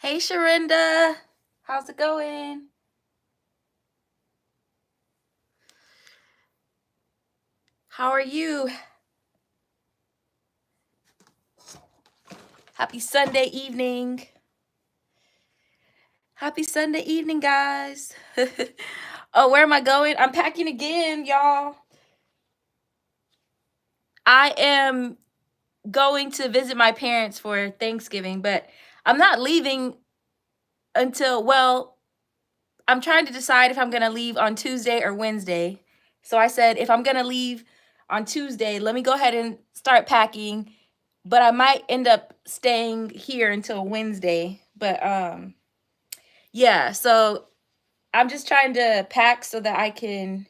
Hey, Sharinda. How's it going? How are you? Happy Sunday evening. Happy Sunday evening, guys. Oh, where am I going? I'm packing again, y'all. I am going to visit my parents for Thanksgiving, but I'm not leaving until, well, I'm trying to decide if I'm going to leave on Tuesday or Wednesday. So I said, if I'm going to leave on Tuesday, let me go ahead and start packing, but I might end up staying here until Wednesday. But yeah, so I'm just trying to pack so that I can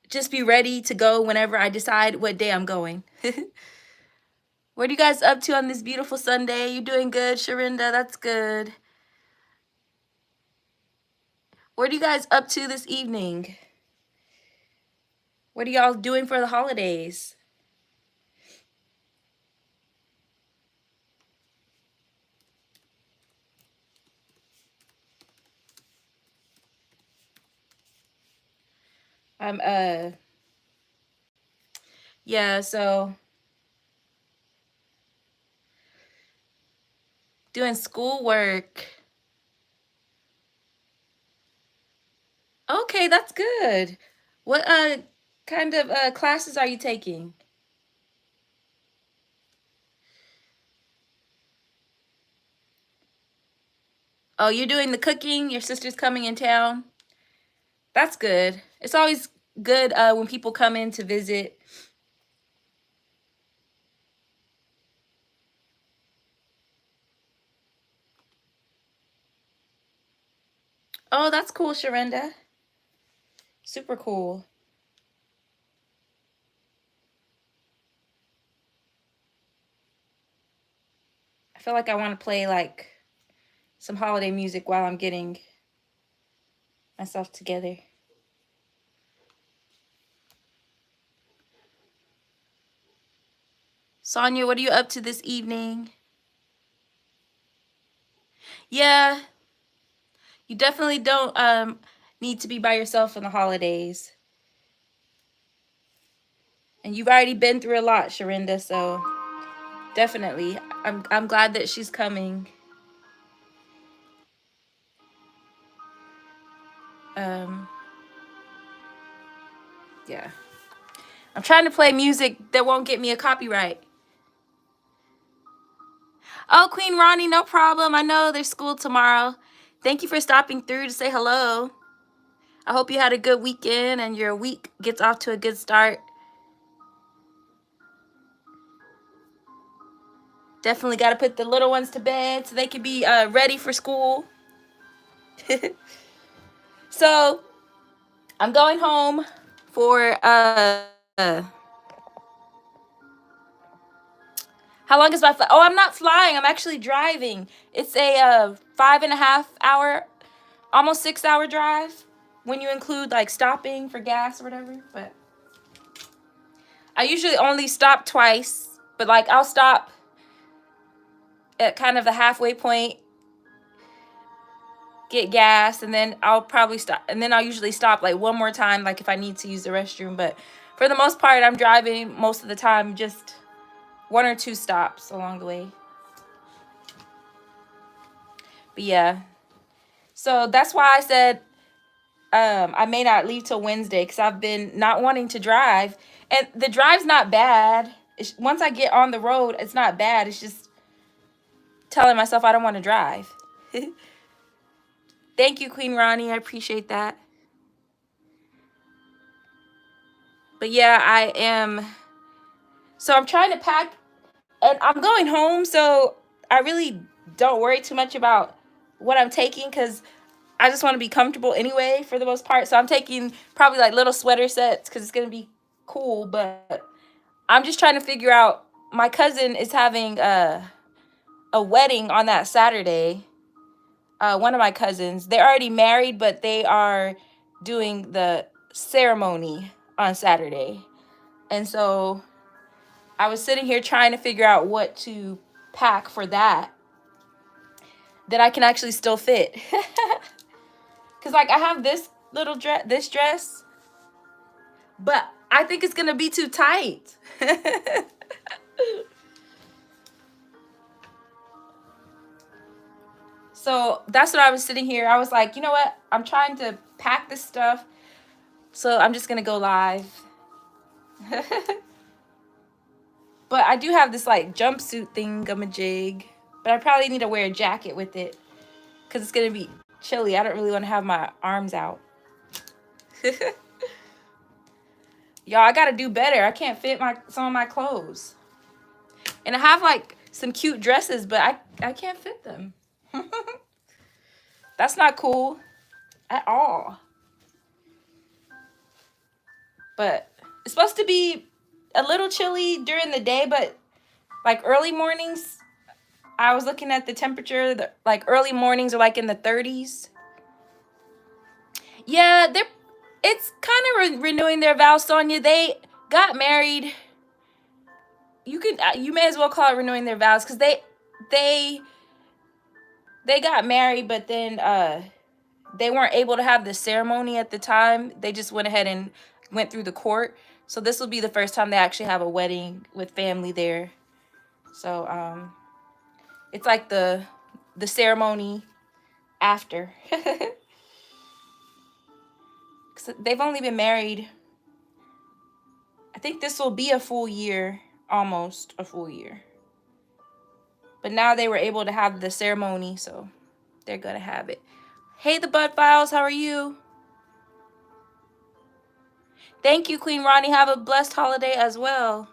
just be ready to go whenever I decide what day I'm going. What are you guys up to on this beautiful Sunday? You doing good, Sharinda? That's good. What are you guys up to this evening? What are y'all doing for the holidays? I'm yeah, so doing schoolwork. Okay, that's good. What kind of classes are you taking? Oh, you're doing the cooking? Your sister's coming in town? That's good. It's always good when people come in to visit. Oh, that's cool, Sharinda. Super cool. I feel like I want to play like some holiday music while I'm getting myself together. Sonia, what are you up to this evening? Yeah, you definitely don't need to be by yourself in the holidays. And you've already been through a lot, Sharinda, so definitely. I'm glad that she's coming. Um yeah. I'm trying to play music that won't get me a copyright. Oh, Queen Ronnie, no problem. I know there's school tomorrow. Thank you for stopping through to say hello. I hope you had a good weekend and your week gets off to a good start. Definitely got to put the little ones to bed so they can be ready for school. So I'm going home for how long is my flight? Oh, I'm not flying. I'm actually driving. It's a 5.5 hour, almost 6 hour drive when you include like stopping for gas or whatever. But I usually only stop twice, but like I'll stop at kind of the halfway point, get gas, and then I'll probably stop, and then I'll usually stop like one more time, like if I need to use the restroom. But for the most part, I'm driving most of the time, just one or two stops along the way. But yeah, so that's why I said I may not leave till Wednesday because I've been not wanting to drive, and the drive's not bad. Once I get on the road, it's not bad. It's just telling myself I don't want to drive. Thank you, Queen Ronnie. I appreciate that. But yeah, I am. So I'm trying to pack, and I'm going home. So I really don't worry too much about what I'm taking because I just want to be comfortable anyway for the most part. So I'm taking probably like little sweater sets because it's going to be cool. But I'm just trying to figure out. My cousin is having a wedding on that Saturday. One of my cousins, they're already married, but they are doing the ceremony on Saturday. And so I was sitting here trying to figure out what to pack for that. that I can actually still fit. Cause like I have this little dress, but I think it's gonna be too tight. So that's what I was sitting here. I was like, you know what? I'm trying to pack this stuff. So I'm just gonna go live. But I do have this like jumpsuit thingamajig. But I probably need to wear a jacket with it. Because it's gonna be chilly. I don't really want to have my arms out. Y'all, I gotta do better. I can't fit some of my clothes. And I have like some cute dresses, but I can't fit them. That's not cool at all. But it's supposed to be a little chilly during the day, but like early mornings, I was looking at the temperature, like early mornings are like in the 30s. Yeah, it's kind of renewing their vows, Sonia. They got married. You may as well call it renewing their vows, because they got married, but then they weren't able to have the ceremony at the time. They just went ahead and went through the court. So this will be the first time they actually have a wedding with family there. So it's like the ceremony after. They've only been married, I think this will be a full year, almost a full year. But now they were able to have the ceremony, so they're gonna have it. Hey, the Bud Files, how are you? Thank you, Queen Ronnie. Have a blessed holiday as well.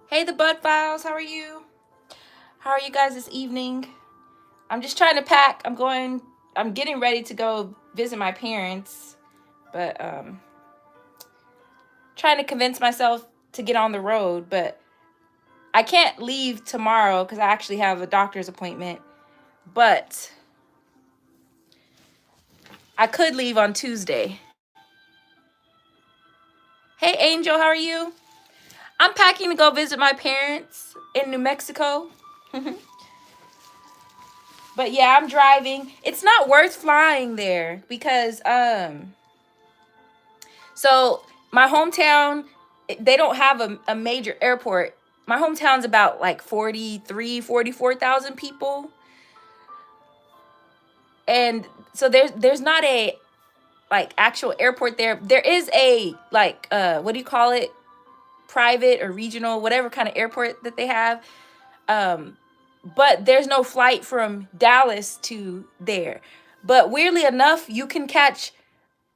Hey, the Bud Files, how are you? How are you guys this evening? I'm just trying to pack. I'm getting ready to go visit my parents, but trying to convince myself to get on the road, but I can't leave tomorrow because I actually have a doctor's appointment, but I could leave on Tuesday. Hey, Angel, how are you? I'm packing to go visit my parents in New Mexico. But yeah, I'm driving. It's not worth flying there because so my hometown, they don't have a major airport. My hometown's about like 44,000 people. And so there's not a like actual airport there. There is a like what do you call it? Private or regional, whatever kind of airport that they have. But there's no flight from Dallas to there. But weirdly enough, you can catch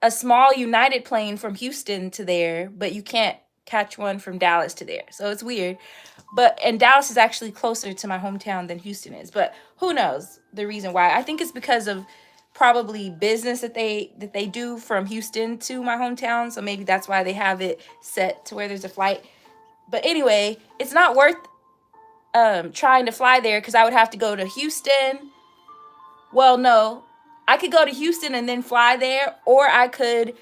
a small United plane from Houston to there, but you can't catch one from Dallas to there. So it's weird. And Dallas is actually closer to my hometown than Houston is. But who knows the reason why? I think it's because of probably business that they do from Houston to my hometown. So maybe that's why they have it set to where there's a flight. But anyway, it's not worth trying to fly there because I would have to go to Houston. Well, no, I could go to Houston and then fly there, or I could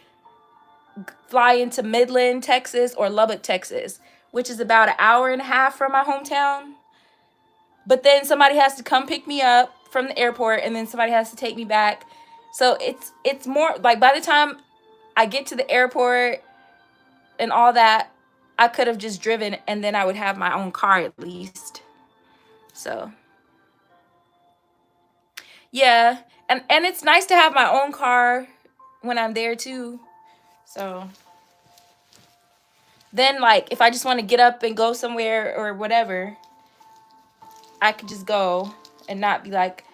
fly into Midland, Texas, or Lubbock, Texas, which is about an hour and a half from my hometown. But then somebody has to come pick me up from the airport, and then somebody has to take me back. So it's more like by the time I get to the airport and all that, I could have just driven, and then I would have my own car at least. So yeah, and it's nice to have my own car when I'm there too. So then like if I just want to get up and go somewhere or whatever, I could just go and not be like,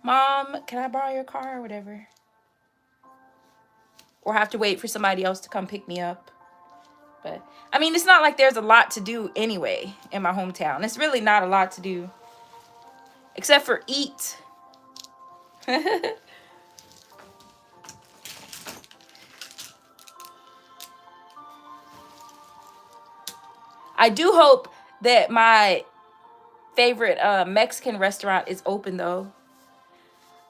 Mom, can I borrow your car or whatever? Or have to wait for somebody else to come pick me up. But I mean, it's not like there's a lot to do anyway in my hometown. It's really not a lot to do except for eat. I do hope that my favorite Mexican restaurant is open though,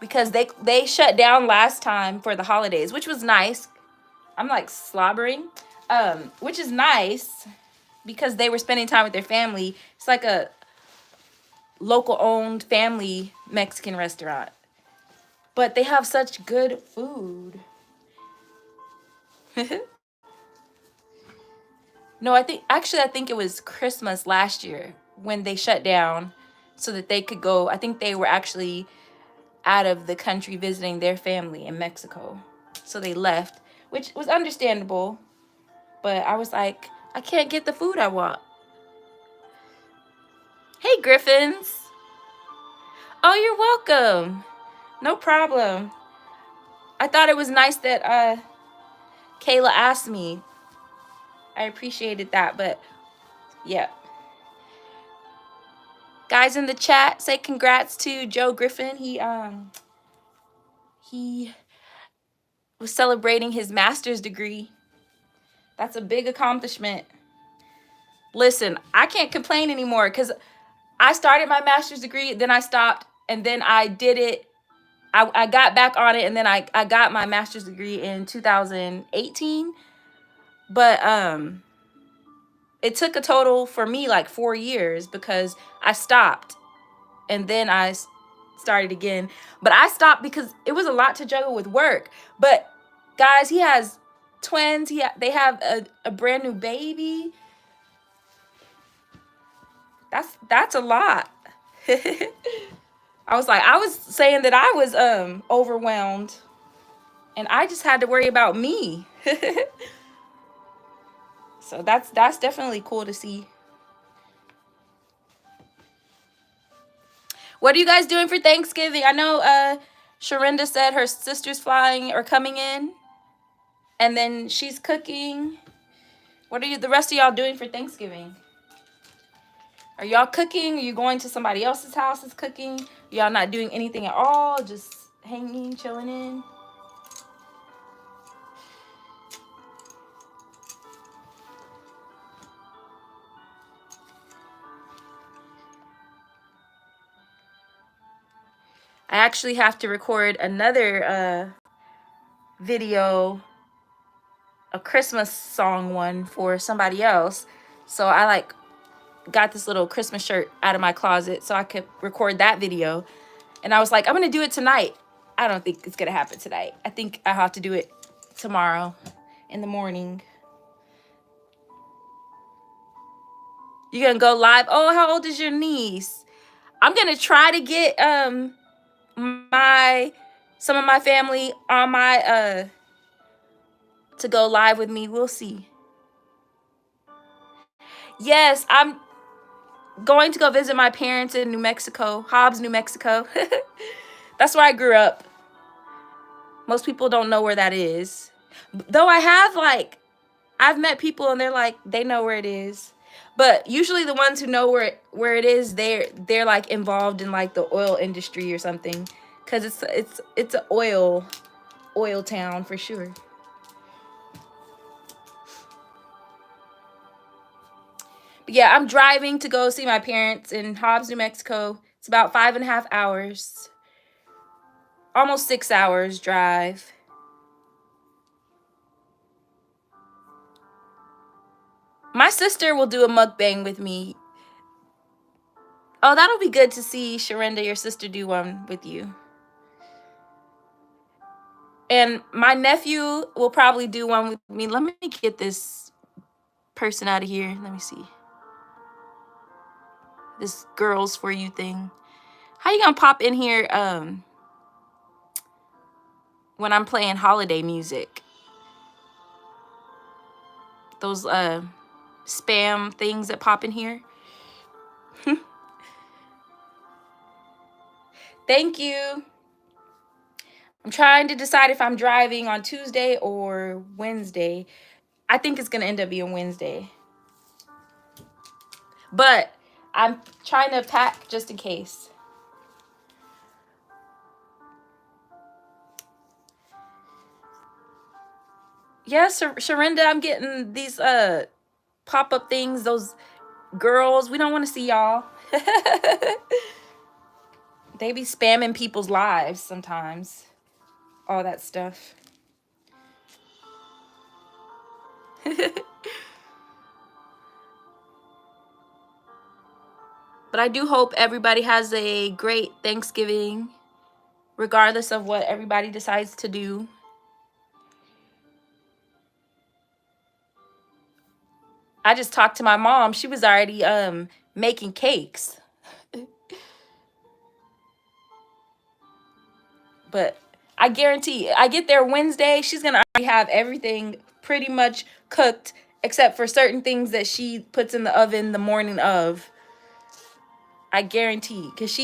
because they shut down last time for the holidays, which was nice. I'm like slobbering, which is nice because they were spending time with their family. It's like local owned family Mexican restaurant. But they have such good food. No, I think it was Christmas last year when they shut down so that they could go. I think they were actually out of the country visiting their family in Mexico. So they left, which was understandable. But I was like, I can't get the food I want. Hey, Griffins. Oh, you're welcome. No problem. I thought it was nice that Kayla asked me. I appreciated that, but yeah. Guys in the chat, say congrats to Joe Griffin. He was celebrating his master's degree. That's a big accomplishment. Listen, I can't complain anymore because I started my master's degree, then I stopped, and then I did it. I got back on it, and then I got my master's degree in 2018. But it took a total for me like 4 years because I stopped and then I started again. But I stopped because it was a lot to juggle with work. But guys, he has twins. They have a brand new baby. That's a lot. I was saying that I was overwhelmed and I just had to worry about me. So that's definitely cool to see. What are you guys doing for Thanksgiving? I know Sharinda said her sister's flying or coming in, and then she's cooking. What are the rest of y'all doing for Thanksgiving? Are y'all cooking? Are you going to somebody else's house that's cooking? Y'all not doing anything at all? Just hanging, chilling in? I actually have to record another video, a Christmas song one for somebody else. So I got this little Christmas shirt out of my closet so I could record that video. And I was like, I'm going to do it tonight. I don't think it's going to happen tonight. I think I have to do it tomorrow in the morning. You going to go live? Oh, how old is your niece? I'm going to try to get some of my family on my to go live with me. We'll see. Yes, I'm going to go visit my parents in New Mexico, Hobbs, New Mexico. That's where I grew up. Most people don't know where that is. Though I have I've met people and they're like, they know where it is. But usually the ones who know where it is, they're like involved in like the oil industry or something. Cause it's an oil town for sure. But yeah, I'm driving to go see my parents in Hobbs, New Mexico. It's about 5.5 hours. Almost 6 hours drive. My sister will do a mukbang with me. Oh, that'll be good to see Sharinda, your sister, do one with you. And my nephew will probably do one with me. Let me get this person out of here. Let me see. This girls for you thing. How you gonna pop in here when I'm playing holiday music? Those spam things that pop in here. Thank you. I'm trying to decide if I'm driving on Tuesday or Wednesday. I think it's gonna end up being Wednesday. But I'm trying to pack just in case. Yes, Sharinda, I'm getting these pop-up things, those girls. We don't want to see y'all. They be spamming people's lives sometimes. All that stuff. But I do hope everybody has a great Thanksgiving, regardless of what everybody decides to do. I just talked to my mom. She was already making cakes. But I guarantee I get there Wednesday, she's going to already have everything pretty much cooked except for certain things that she puts in the oven the morning of. I guarantee, cuz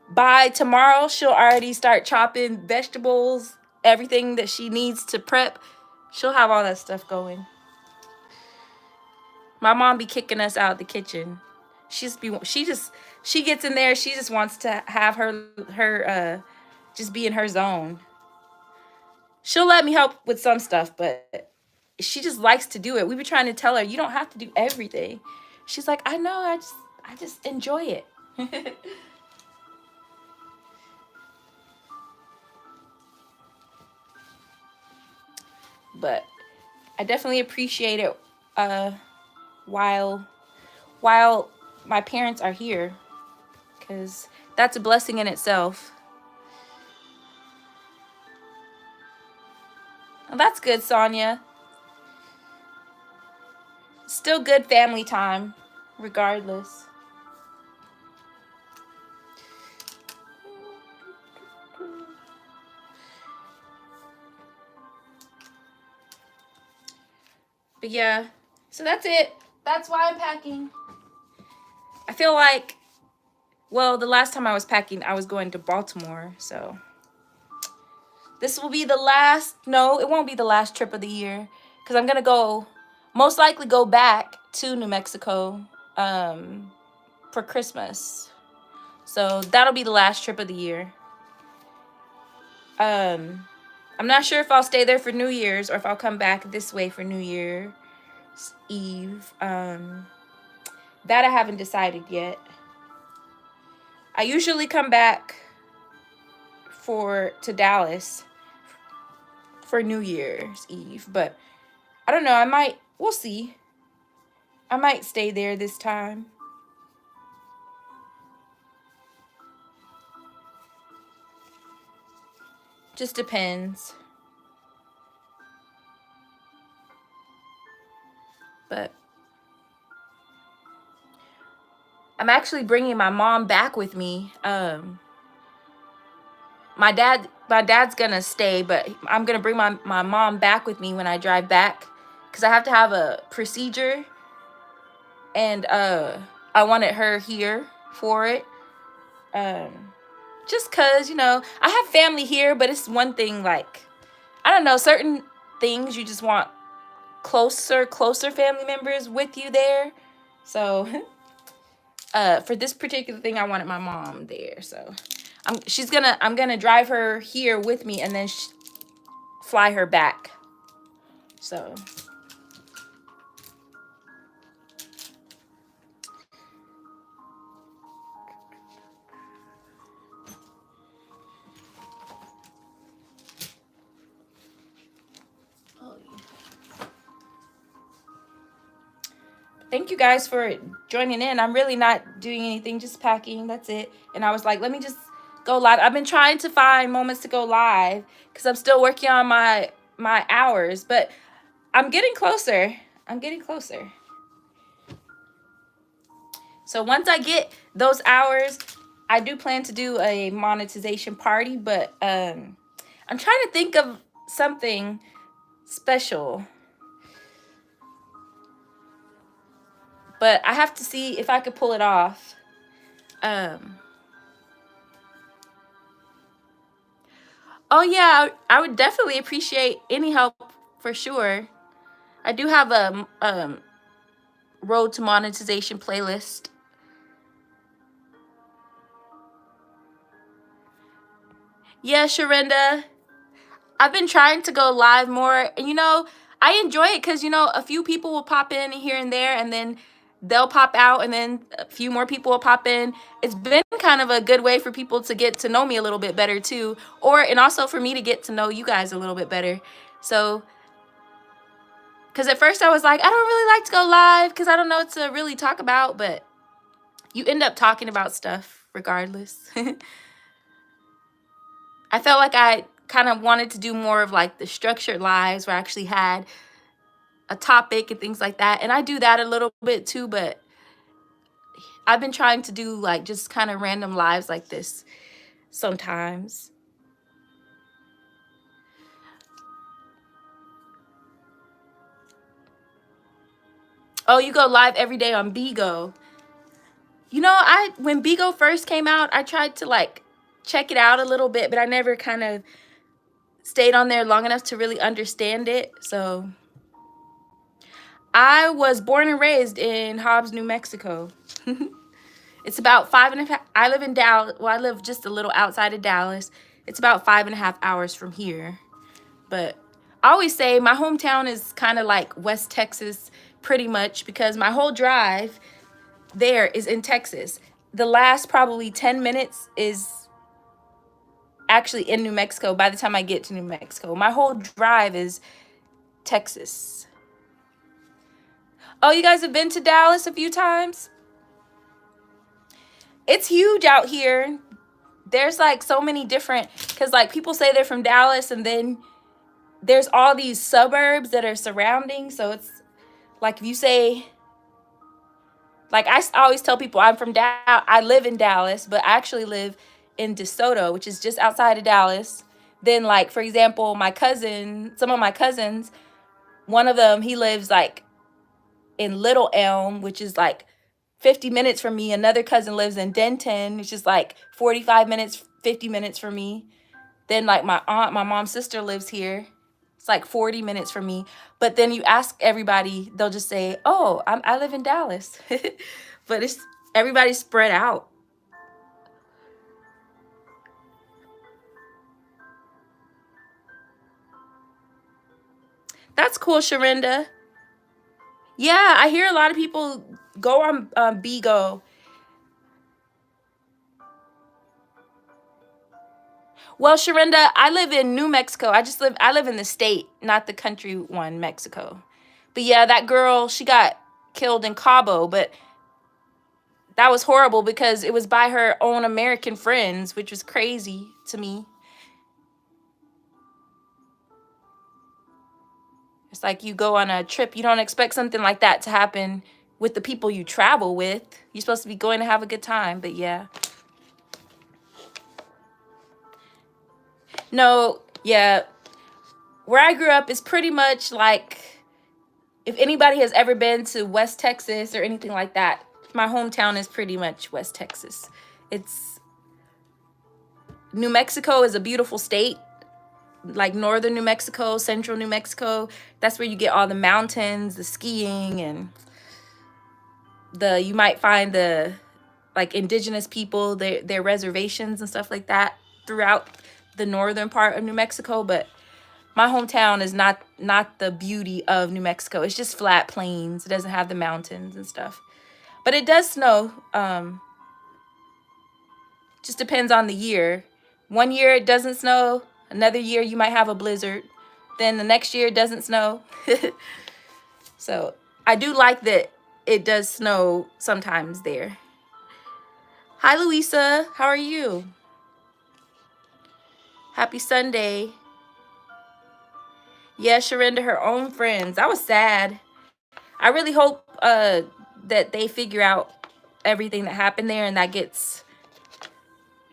by tomorrow she'll already start chopping vegetables, everything that she needs to prep. She'll have all that stuff going. My mom be kicking us out the kitchen. She gets in there, she just wants to have her just be in her zone. She'll let me help with some stuff, but she just likes to do it. We were trying to tell her, you don't have to do everything. She's like, I know, I just enjoy it. But I definitely appreciate it while my parents are here, because that's a blessing in itself. Well, that's good, Sonia. Still good family time, regardless. But yeah, so that's it. That's why I'm packing. I feel like, well, the last time I was packing, I was going to Baltimore, so this will be the last, no, it won't be the last trip of the year, because I'm going to most likely go back to New Mexico for Christmas. So that'll be the last trip of the year. I'm not sure if I'll stay there for New Year's or if I'll come back this way for New Year's Eve. That I haven't decided yet. I usually come back to Dallas for New Year's Eve, but I don't know, we'll see. I might stay there this time. Just depends. But I'm actually bringing my mom back with me. My dad's gonna stay, but I'm gonna bring my mom back with me when I drive back, because I have to have a procedure, and I wanted her here for it. Just cause, I have family here, but it's one thing, like, I don't know, certain things you just want closer family members with you there. So for this particular thing, I wanted my mom there. So I'm gonna drive her here with me and then fly her back. So thank you guys for joining in. I'm really not doing anything, just packing. That's it. And I was like, let me just go live. I've been trying to find moments to go live because I'm still working on my hours, but I'm getting closer. So once I get those hours, I do plan to do a monetization party, but I'm trying to think of something special. But I have to see if I could pull it off. Oh yeah, I would definitely appreciate any help for sure. I do have a road to monetization playlist. Yeah, Sharinda, I've been trying to go live more, and I enjoy it because a few people will pop in here and there, and then they'll pop out, and then a few more people will pop in. It's been kind of a good way for people to get to know me a little bit better too, and also for me to get to know you guys a little bit better. So, because at first I was like, I don't really like to go live because I don't know what to really talk about, but You end up talking about stuff regardless. I felt like I kind of wanted to do more of like the structured lives where I actually had a topic and things like that. And I do that a little bit too, but I've been trying to do like just kind of random lives like this sometimes. Oh, you go live every day on Bigo. You know, when Bigo first came out, I tried to like check it out a little bit, but I never kind of stayed on there long enough to really understand it. So I was born and raised in Hobbs, New Mexico. It's about 5.5. I live in Dallas. Well, I live just a little outside of Dallas. It's about 5.5 hours from here. But I always say my hometown is kind of like West Texas, pretty much, because my whole drive there is in Texas. The last probably 10 minutes is actually in New Mexico by the time I get to New Mexico. My whole drive is Texas. Oh, you guys have been to Dallas a few times? It's huge out here. There's like so many different, because like people say they're from Dallas and then there's all these suburbs that are surrounding. So it's like if you say, like I always tell people I'm from Dallas, I live in Dallas, but I actually live in DeSoto, which is just outside of Dallas. Then like, for example, some of my cousins, one of them, he lives like in Little Elm, which is like 50 minutes from me. Another cousin lives in Denton, which is like 45 minutes, 50 minutes from me. Then like my mom's sister lives here. It's like 40 minutes from me. But then you ask everybody, they'll just say, oh, I live in Dallas. But everybody's spread out. That's cool, Sharinda. Yeah, I hear a lot of people go on Bigo. Well, Sharinda, I live in New Mexico. I live in the state, not the country one, Mexico. But yeah, that girl, she got killed in Cabo, but that was horrible because it was by her own American friends, which was crazy to me. It's like you go on a trip, you don't expect something like that to happen with the people you travel with. You're supposed to be going to have a good time, but yeah. No, yeah. Where I grew up is pretty much like, if anybody has ever been to West Texas or anything like that, my hometown is pretty much West Texas. New Mexico is a beautiful state, like northern New Mexico, central New Mexico. That's where you get all the mountains, the skiing, and you might find the like indigenous people, their reservations and stuff like that throughout the northern part of New Mexico. But my hometown is not the beauty of New Mexico. It's just flat plains. It doesn't have the mountains and stuff. But it does snow. Just depends on the year. One year it doesn't snow. Another year you might have a blizzard. Then the next year it doesn't snow. So I do like that it does snow sometimes there. Hi, Louisa. How are you? Happy Sunday. Yeah, Sharinda, her own friends. That was sad. I really hope that they figure out everything that happened there and that gets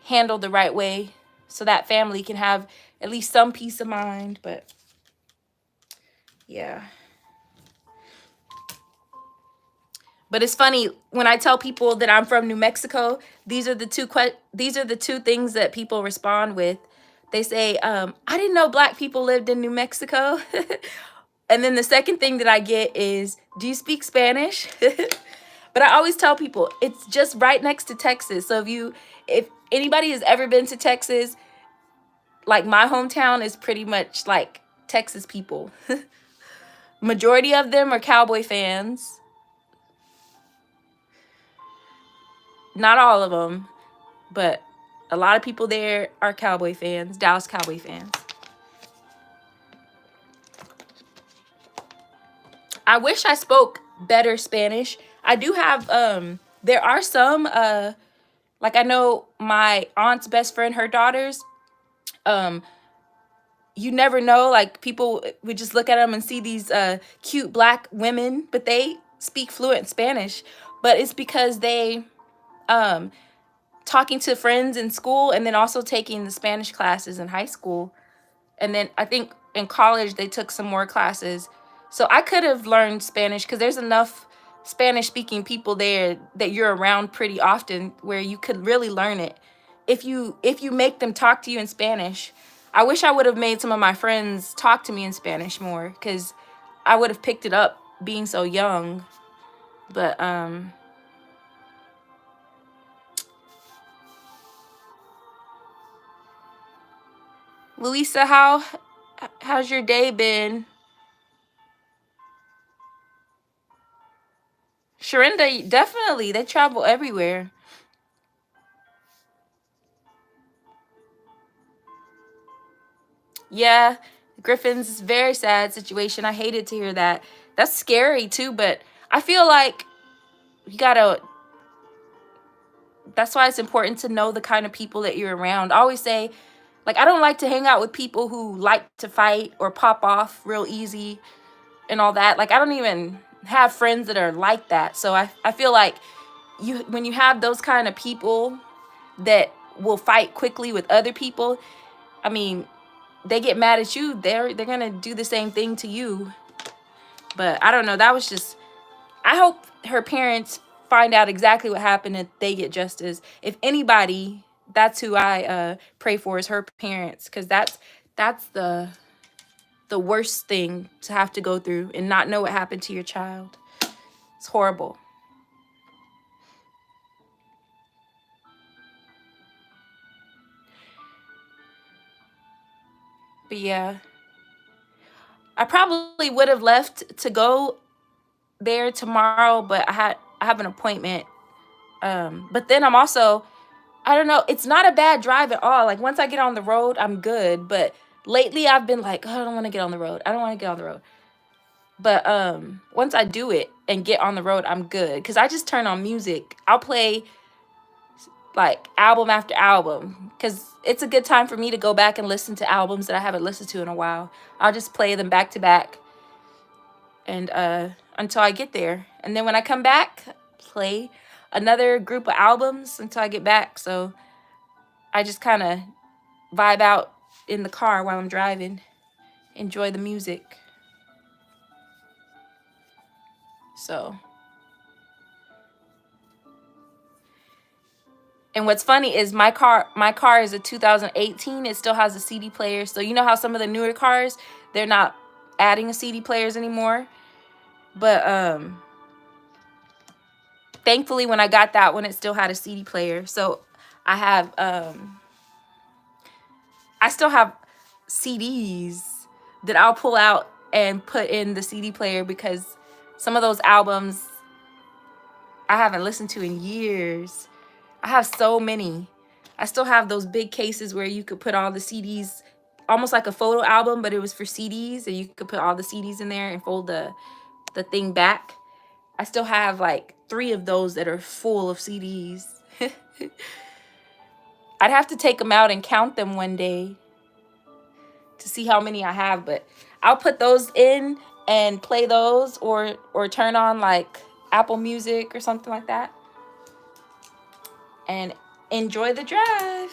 handled the right way so that family can have at least some peace of mind. But yeah. But it's funny when I tell people that I'm from New Mexico, these are the two things that people respond with. They say, I didn't know black people lived in New Mexico. And then the second thing that I get is, do you speak Spanish? But I always tell people it's just right next to Texas. So if anybody has ever been to Texas, like my hometown is pretty much like Texas people. Majority of them are Cowboy fans. Not all of them, but a lot of people there are Cowboy fans, Dallas Cowboy fans. I wish I spoke better Spanish. I do have There are some like I know my aunt's best friend, her daughters, um you never know, like people would just look at them and see these cute black women, but they speak fluent Spanish. But it's because they um talking to friends in school, and then also taking the Spanish classes in high school. And then I think in college they took some more classes. So I could have learned Spanish because there's enough Spanish speaking people there that you're around pretty often where you could really learn it if you make them talk to you in Spanish. I wish I would have made some of my friends talk to me in Spanish more because I would have picked it up being so young. But Louisa, how's your day been? Sharinda, definitely. They travel everywhere. Yeah, Griffin's is a very sad situation. I hated to hear that. That's scary too, but I feel like you gotta, that's why it's important to know the kind of people that you're around. I always say, like, I don't like to hang out with people who like to fight or pop off real easy and all that. Like, I don't even have friends that are like that. So I feel like when you have those kind of people that will fight quickly with other people, I mean, they get mad at you, they're gonna do the same thing to you. But I don't know. That was just. I hope her parents find out exactly what happened and they get justice. If anybody, that's who I pray for, is her parents, because that's the worst thing to have to go through and not know what happened to your child. It's horrible. But yeah, I probably would have left to go there tomorrow, but I have an appointment. But then I'm also, I don't know. It's not a bad drive at all. Like once I get on the road, I'm good. But lately I've been like, oh, I don't want to get on the road. I don't want to get on the road. But once I do it and get on the road, I'm good. Cause I just turn on music. I'll play like album after album. Cause it's a good time for me to go back and listen to albums that I haven't listened to in a while. I'll just play them back to back and until I get there. And then when I come back, play another group of albums until I get back. So I just kind of vibe out in the car while I'm driving, enjoy the music. So, and what's funny is my car is a 2018. It still has a CD player. So you know how some of the newer cars, they're not adding a CD players anymore. But thankfully when I got that one, it still had a CD player. So I have I still have CDs that I'll pull out and put in the CD player because some of those albums I haven't listened to in years. I have so many. I still have those big cases where you could put all the CDs, almost like a photo album, but it was for CDs, and you could put all the CDs in there and fold the thing back. I still have like 3 of those that are full of CDs. I'd have to take them out and count them one day to see how many I have, but I'll put those in and play those or turn on like Apple Music or something like that and enjoy the drive.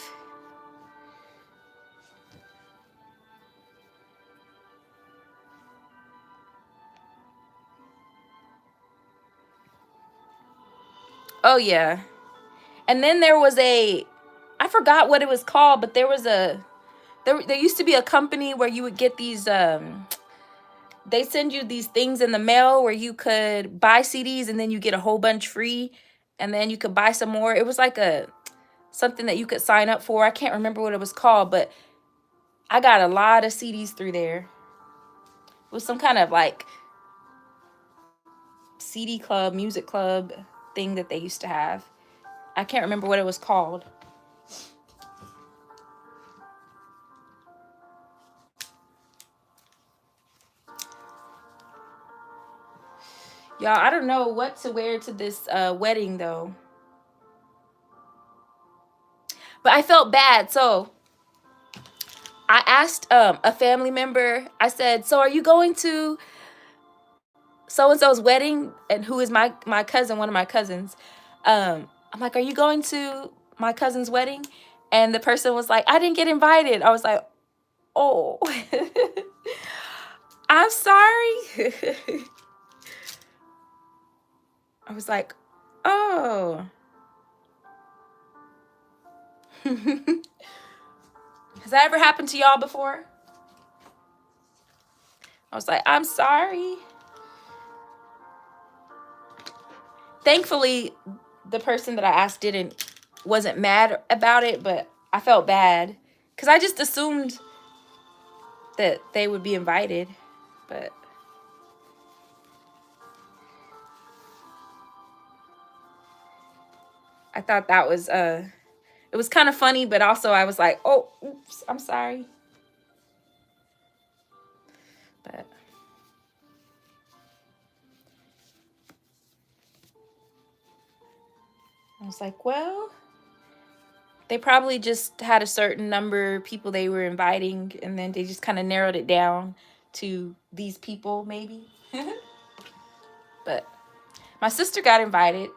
Oh yeah. And then there was I forgot what it was called, but there used to be a company where you would get these they send you these things in the mail where you could buy CDs and then you get a whole bunch free and then you could buy some more. It was like a something that you could sign up for. I can't remember what it was called, but I got a lot of CDs through there. It was some kind of like CD club, music club thing that they used to have. I can't remember what it was called. Y'all, I don't know what to wear to this wedding though. But I felt bad. So I asked a family member, I said, so are you going to so and so's wedding? And who is my cousin, one of my cousins. I'm like, are you going to my cousin's wedding? And the person was like, I didn't get invited. I was like, oh, I'm sorry. I was like, oh. Has that ever happened to y'all before? I was like, I'm sorry. Thankfully, the person that I asked wasn't mad about it, but I felt bad because I just assumed that they would be invited. But I thought that was it was kind of funny, but also I was like, oh, oops, I'm sorry. But I was like, well, they probably just had a certain number of people they were inviting, and then they just kind of narrowed it down to these people, maybe. But my sister got invited.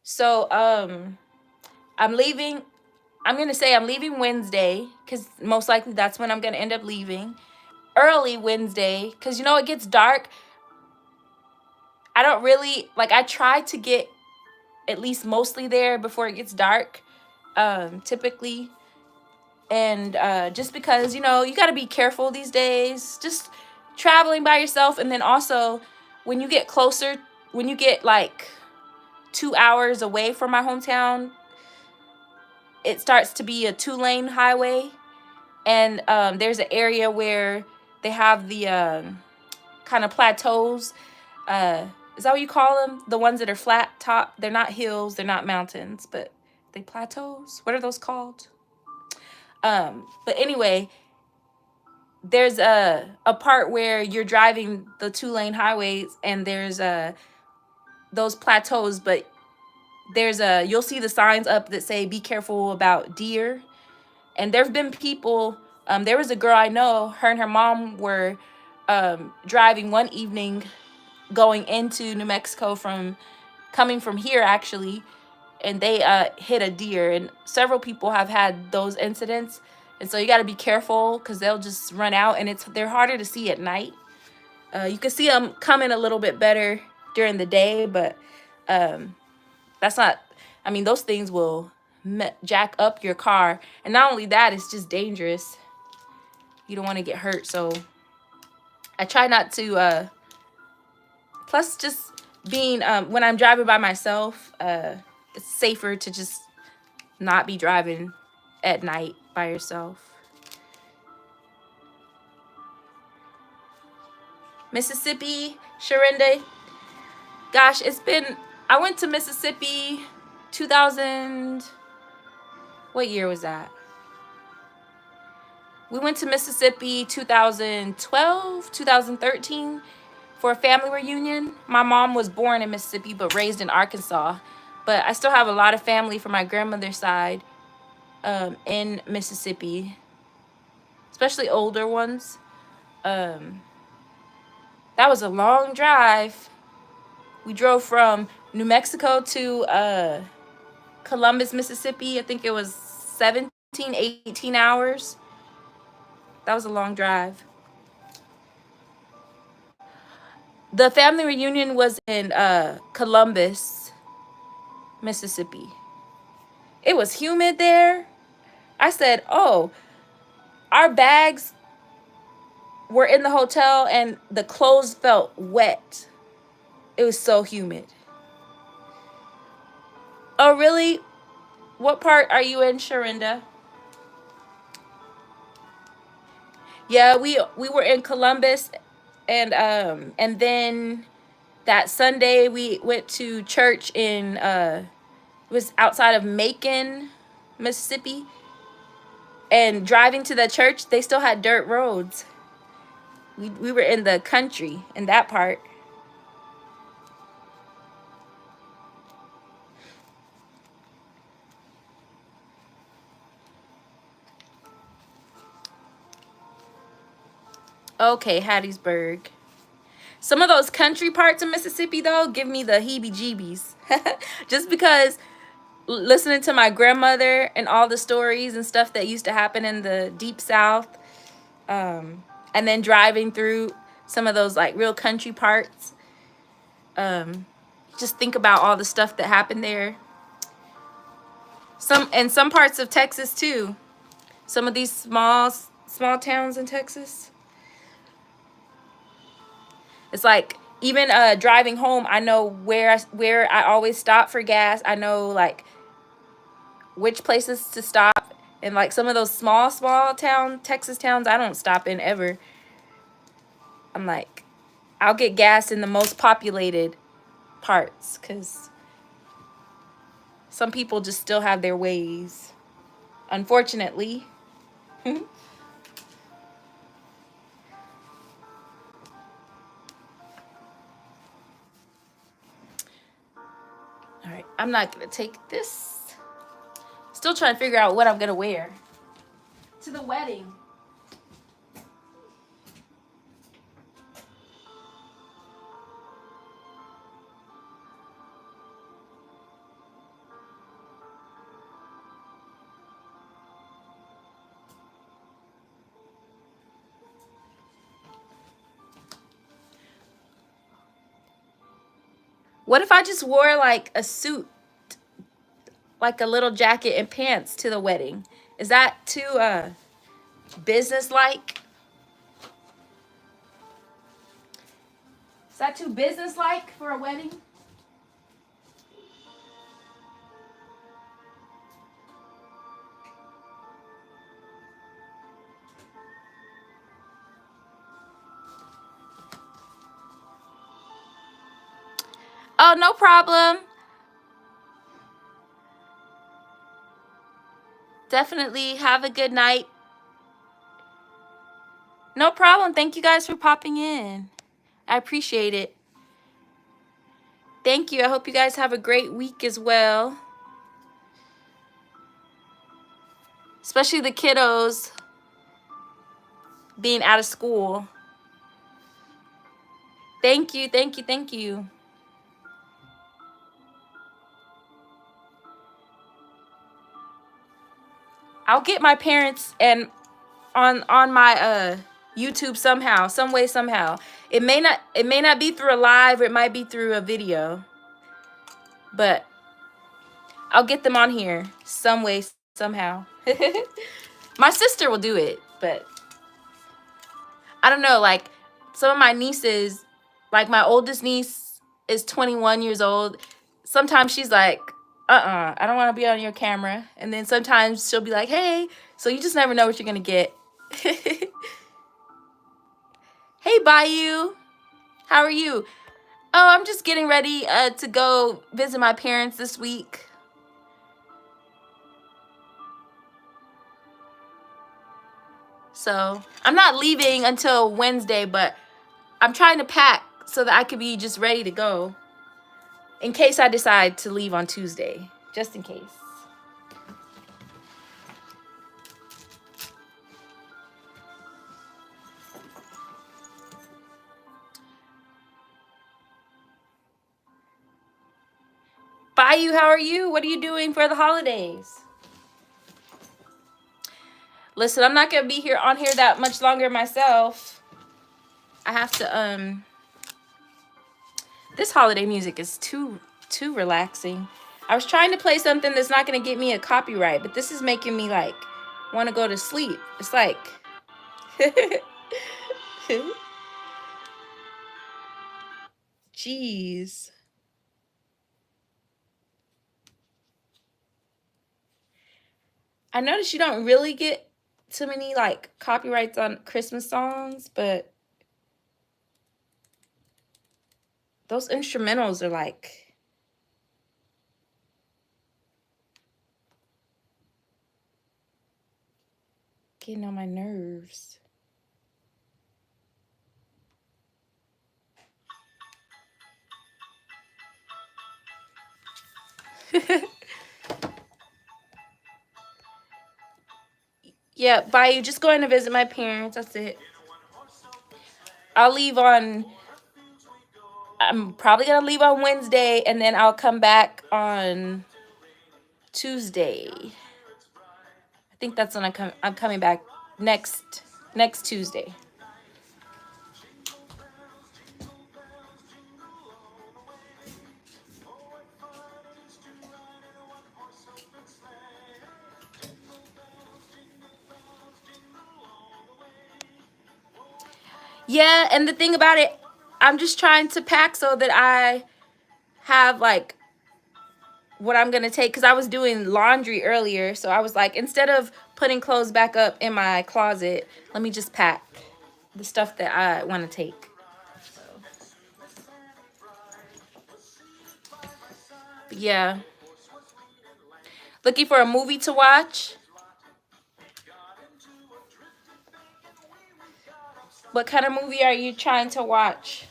So I'm leaving. I'm gonna say I'm leaving Wednesday because most likely that's when I'm gonna end up leaving. Early Wednesday because it gets dark. I don't really like. I try to get at least mostly there before it gets dark. Typically, and just because you got to be careful these days. Just traveling by yourself, and then also when you get closer, when you get like 2 hours away from my hometown, it starts to be a 2-lane highway, and there's an area where they have the kind of plateaus. Is that what you call them? The ones that are flat top. They're not hills. They're not mountains, but they plateaus. What are those called? But anyway, there's a part where you're driving the 2-lane highways, and there's those plateaus, but you'll see the signs up that say be careful about deer. And there've been people, there was a girl I know, her and her mom were driving one evening going into New Mexico coming from here actually, and they hit a deer, and several people have had those incidents. And so you got to be careful because they'll just run out, and they're harder to see at night. You can see them coming a little bit better during the day, but that's not, I mean, those things will jack up your car. And not only that, it's just dangerous. You don't want to get hurt. So I try not to, plus just being, when I'm driving by myself, it's safer to just not be driving at night by yourself. Mississippi, Sharinda. Gosh, I went to Mississippi 2000, what year was that? We went to Mississippi 2012, 2013 for a family reunion. My mom was born in Mississippi but raised in Arkansas. But I still have a lot of family from my grandmother's side in Mississippi, especially older ones. That was a long drive. We drove from New Mexico to Columbus, Mississippi. I think it was 17, 18 hours. That was a long drive. The family reunion was in Columbus, Mississippi. It was humid there. I said, oh, our bags were in the hotel and the clothes felt wet. It was so humid. Oh, really? What part are you in, Sharinda? Yeah, we were in Columbus, and then that Sunday we went to church in it was outside of Macon, Mississippi. And driving to the church, they still had dirt roads. We were in the country in that part. Okay, Hattiesburg. Some of those country parts of Mississippi, though, give me the heebie jeebies. Just because listening to my grandmother and all the stories and stuff that used to happen in the deep south, and then driving through some of those like real country parts, just think about all the stuff that happened there. Some parts of Texas too. Some of these small towns in Texas. It's like even driving home, I know where I always stop for gas. I know like which places to stop, and like some of those small town Texas towns, I don't stop in ever. I'm like, I'll get gas in the most populated parts because some people just still have their ways, unfortunately. All right, I'm not gonna take this. Still trying to figure out what I'm gonna wear to the wedding. What if I just wore like a suit, like a little jacket and pants to the wedding? Is that too business like? Is that too business like for a wedding? Oh, no problem. Definitely have a good night. No problem. Thank you guys for popping in. I appreciate it. Thank you. I hope you guys have a great week as well. Especially the kiddos being out of school. Thank you, thank you, thank you. I'll get my parents and on my YouTube somehow, some way, somehow. It may not be through a live, or it might be through a video. But I'll get them on here some way, somehow. My sister will do it, but I don't know, like some of my nieces, like my oldest niece is 21 years old. Sometimes she's like, I don't want to be on your camera. And then sometimes she'll be like, hey, so you just never know what you're going to get. Hey, Bayou. How are you? Oh, I'm just getting ready to go visit my parents this week. So I'm not leaving until Wednesday, but I'm trying to pack so that I could be just ready to go in case I decide to leave on Tuesday, just in case. Bayou, how are you? What are you doing for the holidays? Listen, I'm not gonna be here on here that much longer myself. I have to this holiday music is too relaxing. I was trying to play something that's not gonna get me a copyright, but this is making me like want to go to sleep. It's like jeez. I noticed you don't really get too many like copyrights on Christmas songs, but those instrumentals are like getting on my nerves. Yeah, Bayou, just going to visit my parents. That's it. I'll leave on. I'm probably gonna leave on Wednesday, and then I'll come back on Tuesday. I think that's when I'm coming back next Tuesday. Yeah, and the thing about it, I'm just trying to pack so that I have like what I'm gonna take, because I was doing laundry earlier, so I was like, instead of putting clothes back up in my closet, let me just pack the stuff that I want to take. But yeah, looking for a movie to watch. What kind of movie are you trying to watch?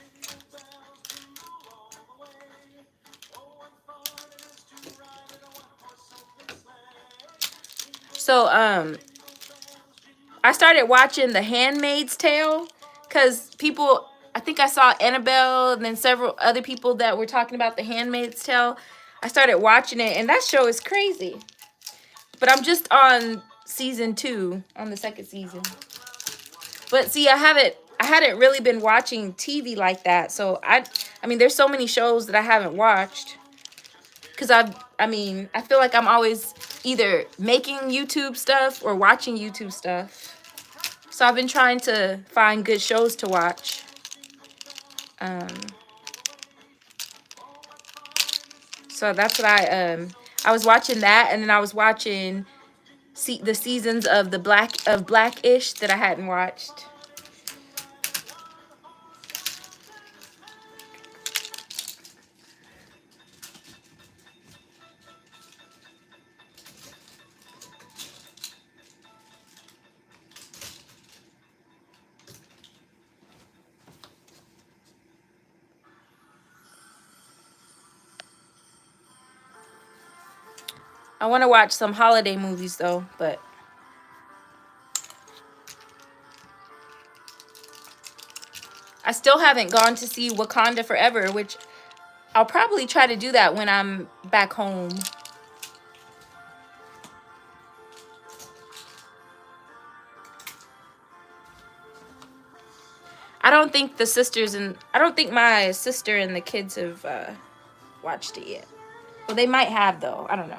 So I started watching The Handmaid's Tale because people, I think I saw Annabelle and then several other people that were talking about The Handmaid's Tale. I started watching it, and that show is crazy. But I'm just on season 2, on the second season. But see, I hadn't really been watching TV like that. So I mean, there's so many shows that I haven't watched. Because I feel like I'm always either making YouTube stuff or watching YouTube stuff. So I've been trying to find good shows to watch. So that's what I was watching that, and then I was watching the seasons of Blackish that I hadn't watched. I want to watch some holiday movies though, but I still haven't gone to see Wakanda Forever, which I'll probably try to do that when I'm back home. I don't think my sister and the kids have watched it yet. Well, they might have though. I don't know.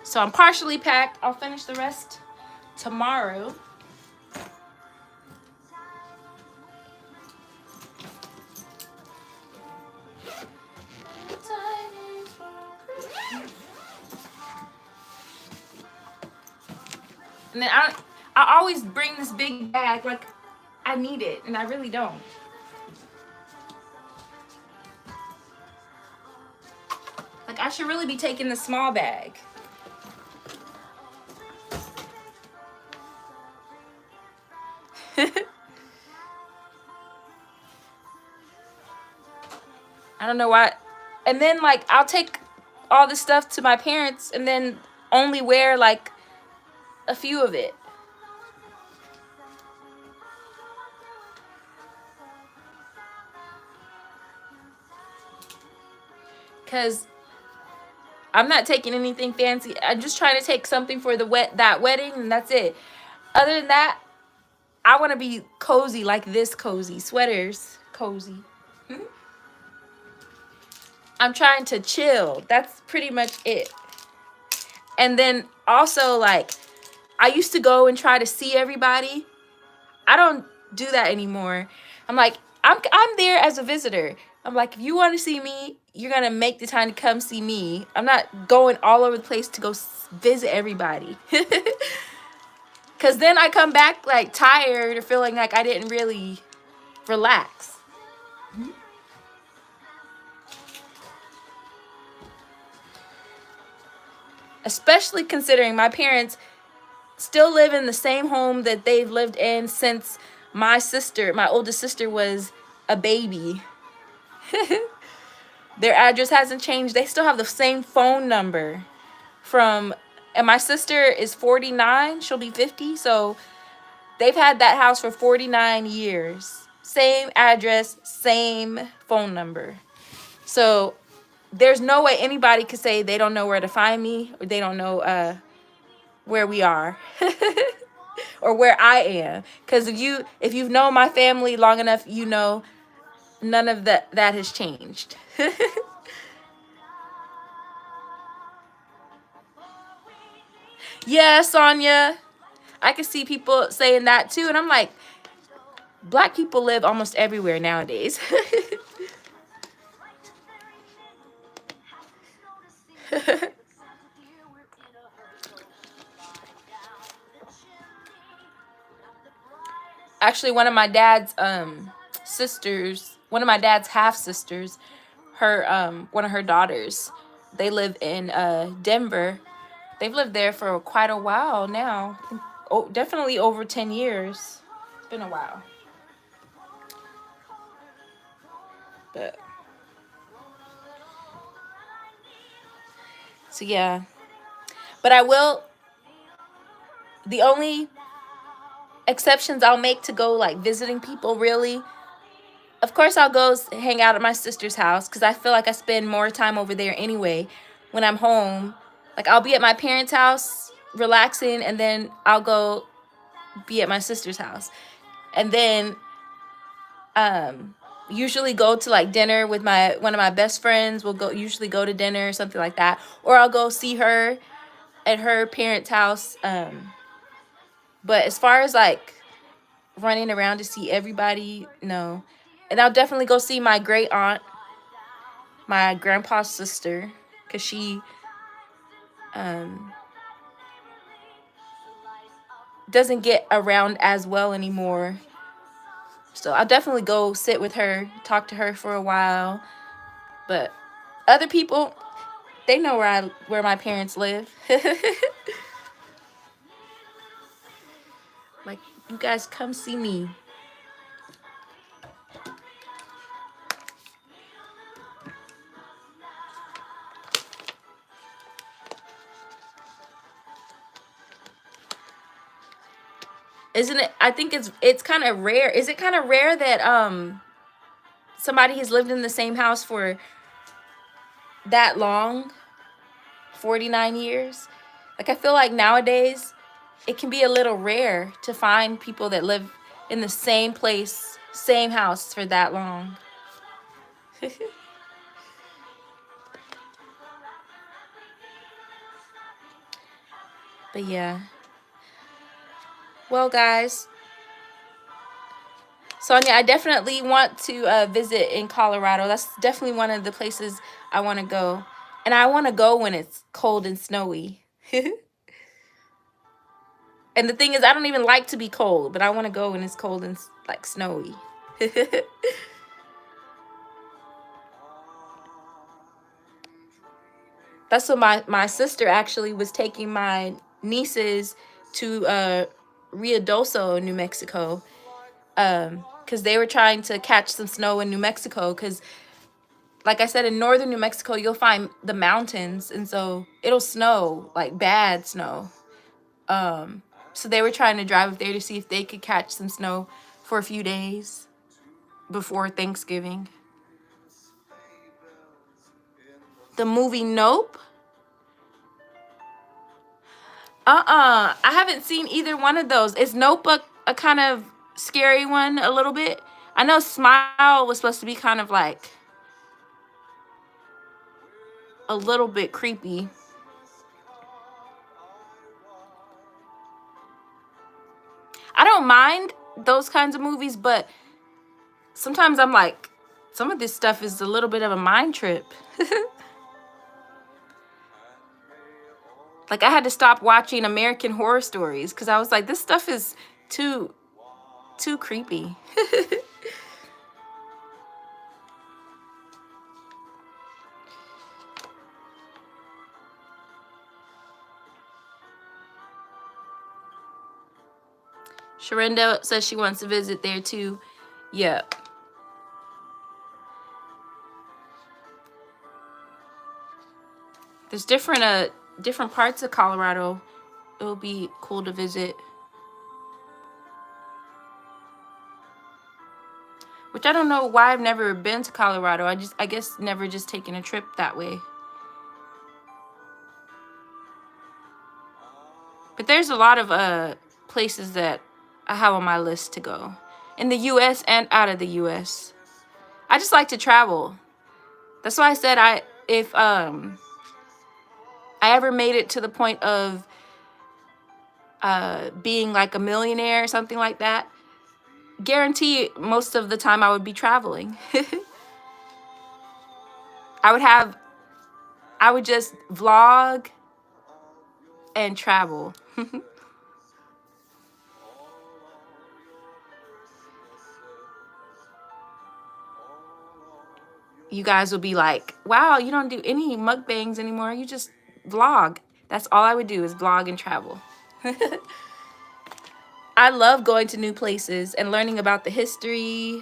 So I'm partially packed. I'll finish the rest tomorrow. And then I always bring this big bag like I need it, and I really don't. Like I should really be taking the small bag. I don't know why. And then like I'll take all this stuff to my parents and then only wear like a few of it. Cause I'm not taking anything fancy. I'm just trying to take something for that wedding, and that's it. Other than that, I want to be cozy, like this cozy. Sweaters, cozy. I'm trying to chill. That's pretty much it. And then also, like, I used to go and try to see everybody. I don't do that anymore. I'm like, I'm there as a visitor. I'm like, if you want to see me, you're going to make the time to come see me. I'm not going all over the place to go visit everybody. Because then I come back like tired or feeling like I didn't really relax. Especially considering my parents still live in the same home that they've lived in since my oldest sister was a baby. Their address hasn't changed. They still have the same phone number and my sister is 49. She'll be 50. So they've had that house for 49 years. Same address, same phone number. So there's no way anybody could say they don't know where to find me or they don't know where we are or where I am. Because if you've known my family long enough, you know none of that has changed. Yeah, Sonia. I can see people saying that too. And I'm like, Black people live almost everywhere nowadays. Actually, one of my dad's half sisters, one of her daughters, they live in Denver. They've lived there for quite a while now. Oh, definitely over 10 years. It's been a while. But so yeah. But the only exceptions I'll make to go like visiting people really, of course I'll go hang out at my sister's house because I feel like I spend more time over there anyway when I'm home. Like I'll be at my parents' house relaxing and then I'll go be at my sister's house. And then usually go to like dinner with one of my best friends. We'll usually go to dinner or something like that. Or I'll go see her at her parents' house. But as far as like running around to see everybody, no. And I'll definitely go see my great aunt, my grandpa's sister, because she doesn't get around as well anymore. So I'll definitely go sit with her, talk to her for a while. But other people, they know where my parents live. Like, you guys come see me. Isn't it? I think it's kind of rare. Is it kind of rare that somebody has lived in the same house for that long? 49 years? Like I feel like nowadays it can be a little rare to find people that live in the same place, same house for that long. But yeah. Well, guys, Sonia, I definitely want to visit in Colorado. That's definitely one of the places I want to go. And I want to go when it's cold and snowy. And the thing is, I don't even like to be cold, but I want to go when it's cold and like snowy. That's what my sister actually was taking my nieces to Ruidoso, New Mexico. Because they were trying to catch some snow in New Mexico. Because, like I said, in northern New Mexico, you'll find the mountains. And so it'll snow, like bad snow. So they were trying to drive up there to see if they could catch some snow for a few days before Thanksgiving. The movie Nope. I haven't seen either one of those. Is Nope a kind of scary one a little bit? I know Smile was supposed to be kind of like a little bit creepy. I don't mind those kinds of movies, but sometimes I'm like, Some of this stuff is a little bit of a mind trip. Like I had to stop watching American Horror Stories because I was like, this stuff is too creepy. Sharinda says she wants to visit there too. Yep. There's different parts of Colorado. It'll be cool to visit. Which I don't know why I've never been to Colorado. I guess never just taken a trip that way. But there's a lot of places that I have on my list to go. In the US and out of the US. I just like to travel. That's why I said if I ever made it to the point of being like a millionaire or something like that, guarantee most of the time I would be traveling. I would just vlog and travel. You guys will be like, wow, you don't do any mukbangs anymore. You just vlog. That's all I would do is vlog and travel. I love going to new places and learning about the history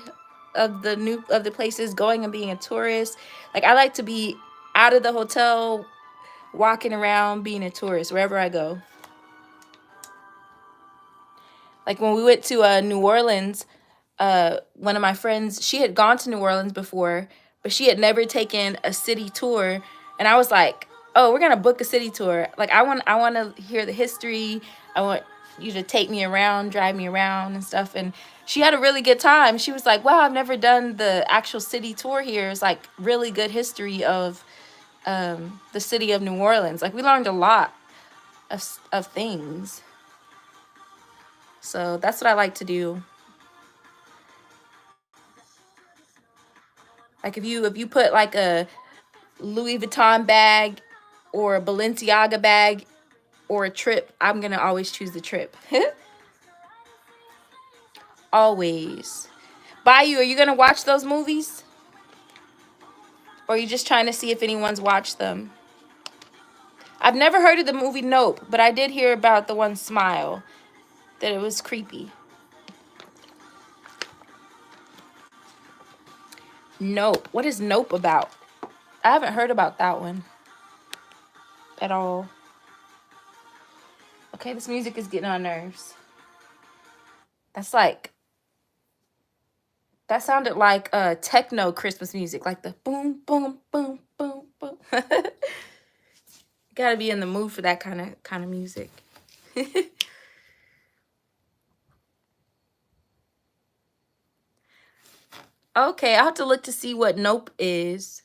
of the places, going and being a tourist. Like I like to be out of the hotel, walking around, being a tourist wherever I go. Like when we went to New Orleans, one of my friends, she had gone to New Orleans before, but she had never taken a city tour. And I was like, oh, we're gonna book a city tour. Like I want to hear the history. I want you to take me around, drive me around and stuff. And she had a really good time. She was like, wow, I've never done the actual city tour here. It's like really good history of the city of New Orleans. Like we learned a lot of things. So that's what I like to do. Like if you put like a Louis Vuitton bag or a Balenciaga bag or a trip, I'm gonna always choose the trip. Always. Bayou, are you gonna watch those movies? Or are you just trying to see if anyone's watched them? I've never heard of the movie Nope, but I did hear about the one Smile, that it was creepy. Nope. What is Nope about? I haven't heard about that one at all. Okay, this music is getting on nerves. That sounded like techno Christmas music, like the boom, boom, boom, boom, boom. Gotta be in the mood for that kind of music. Okay, I'll have to look to see what Nope is.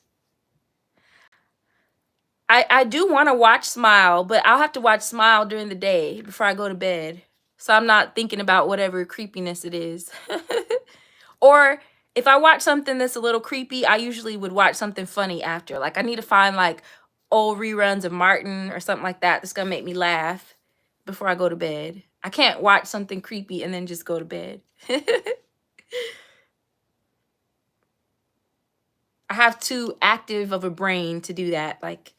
I do want to watch Smile, but I'll have to watch Smile during the day before I go to bed. So I'm not thinking about whatever creepiness it is. Or if I watch something that's a little creepy, I usually would watch something funny after. Like I need to find like old reruns of Martin or something like that that's gonna make me laugh before I go to bed. I can't watch something creepy and then just go to bed. I have too active of a brain to do that. Like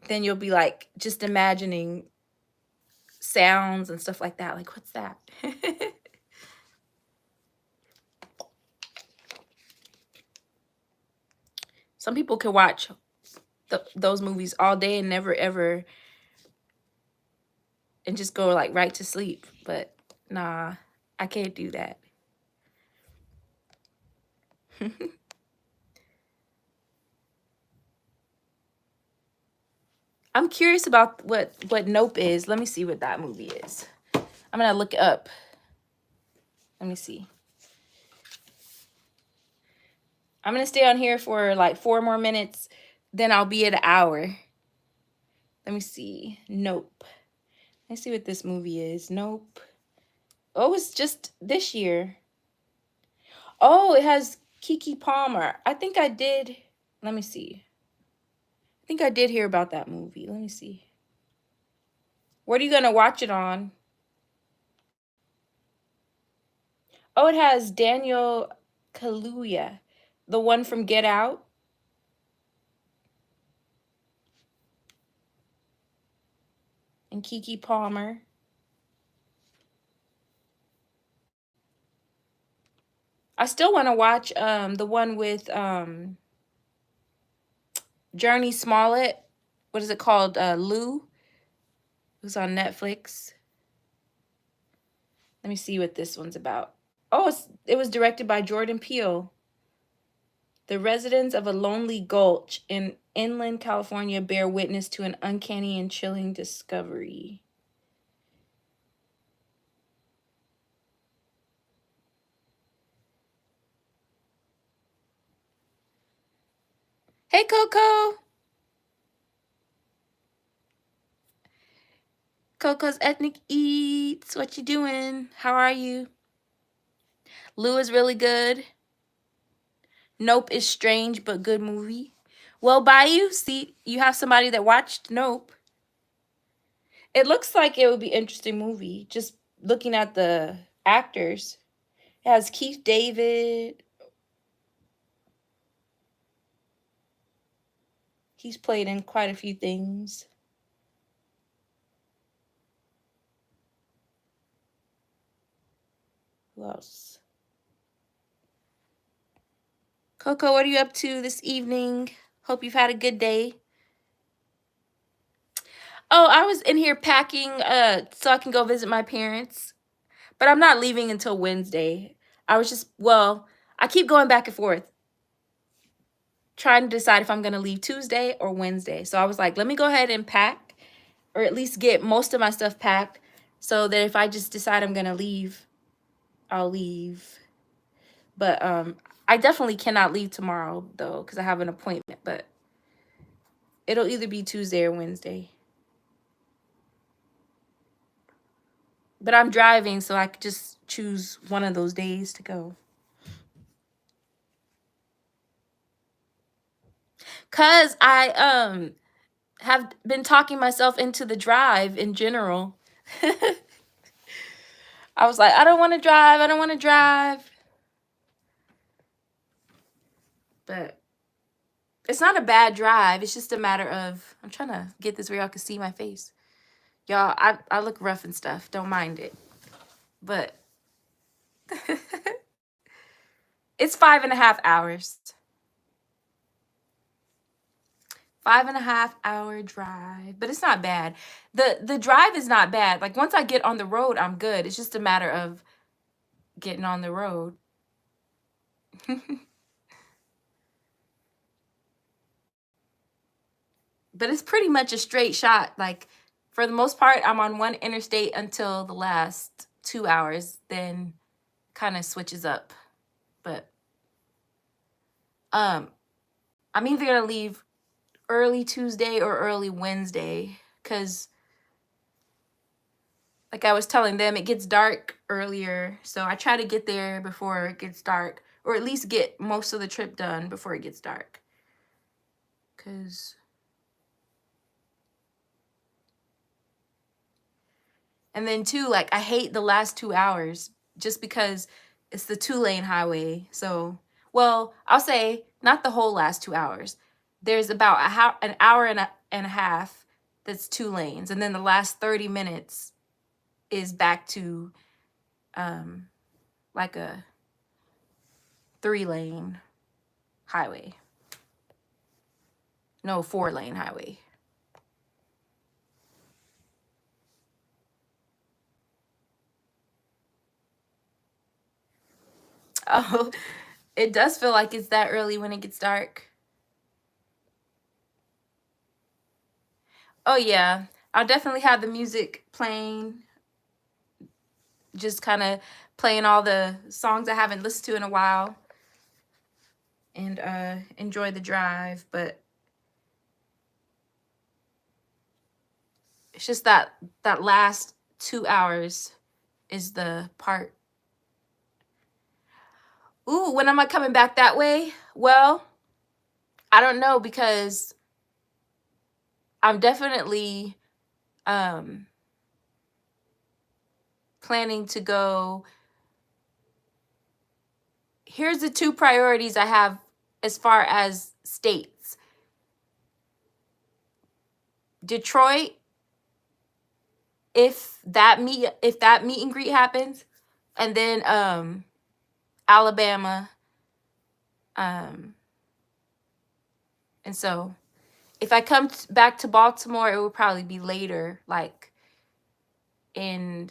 then you'll be like just imagining sounds and stuff like that. Like, what's that? Some people can watch those movies all day and never ever and just go like right to sleep. But nah, I can't do that. I'm curious about what Nope is. Let me see what that movie is. I'm gonna look it up. Let me see. I'm gonna stay on here for like 4 more minutes. Then I'll be at an hour. Let me see. Nope. Let's see what this movie is. Nope. Oh, it's just this year. Oh, it has Kiki Palmer. I think I did. Let me see. I think I did hear about that movie. Let me see. What are you gonna watch it on? Oh, it has Daniel Kaluuya, the one from Get Out, and Kiki Palmer. I still want to watch the one with Journey Smollett. What is it called? Lou. It was on Netflix. Let me see what this one's about. Oh, it was directed by Jordan Peele. The residents of a lonely gulch in inland California bear witness to an uncanny and chilling discovery. Hey, Coco. Coco's Ethnic Eats. What you doing? How are you? Lou is really good. Nope is strange but good movie. Well, Bayou, see, you have somebody that watched Nope. It looks like it would be an interesting movie. Just looking at the actors, it has Keith David. He's played in quite a few things. Who else? Coco, what are you up to this evening? Hope you've had a good day. Oh, I was in here packing so I can go visit my parents. But I'm not leaving until Wednesday. I was just, well, I keep going back and forth trying to decide if I'm going to leave Tuesday or Wednesday. So I was like, let me go ahead and pack, or at least get most of my stuff packed, so that if I just decide I'm going to leave, I'll leave. But I definitely cannot leave tomorrow though, cuz I have an appointment, but it'll either be Tuesday or Wednesday. But I'm driving, so I could just choose one of those days to go. Cuz I have been talking myself into the drive in general. I was like, I don't want to drive. I don't want to drive. But it's not a bad drive. It's just a matter of, I'm trying to get this where y'all can see my face. Y'all, I look rough and stuff. Don't mind it. But it's 5.5 hours. 5.5 hour drive. But it's not bad. The drive is not bad. Like once I get on the road, I'm good. It's just a matter of getting on the road. But it's pretty much a straight shot. Like for the most part, I'm on one interstate until the last 2 hours, then kind of switches up. But I'm either gonna leave early Tuesday or early Wednesday, because like I was telling them, it gets dark earlier, so I try to get there before it gets dark, or at least get most of the trip done before it gets dark. Because and then too, like I hate the last 2 hours just because it's the 2-lane highway. So, well, I'll say not the whole last 2 hours. There's about an hour and a half that's 2 lanes, and then the last 30 minutes is back to like a 3-lane highway. No, 4-lane highway. Oh, it does feel like it's that early when it gets dark. Oh yeah, I'll definitely have the music playing, just kind of playing all the songs I haven't listened to in a while, and enjoy the drive. But it's just that last 2 hours is the part. Ooh, when am I coming back that way? Well, I don't know, because I'm definitely um planning to go. Here's the two priorities I have as far as states. Detroit, if that meet and greet happens, and then Alabama. Um and so if I come back to Baltimore, it would probably be later, like in,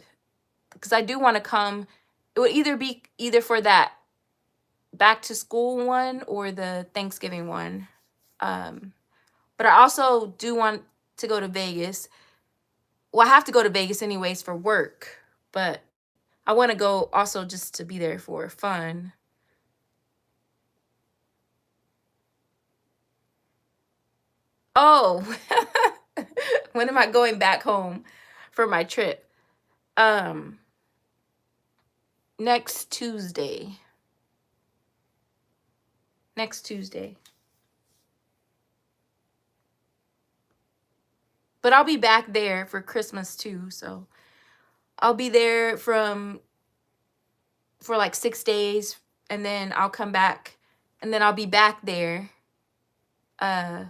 because I do want to come. It would either be either for that back to school one or the Thanksgiving one. Um, but I also do want to go to Vegas. Well, I have to go to Vegas anyways for work, but I want to go also just to be there for fun. Oh, when am I going back home for my trip? Um, next Tuesday. Next Tuesday. But I'll be back there for Christmas too, so I'll be there for like 6 days, and then I'll come back, and then I'll be back there uh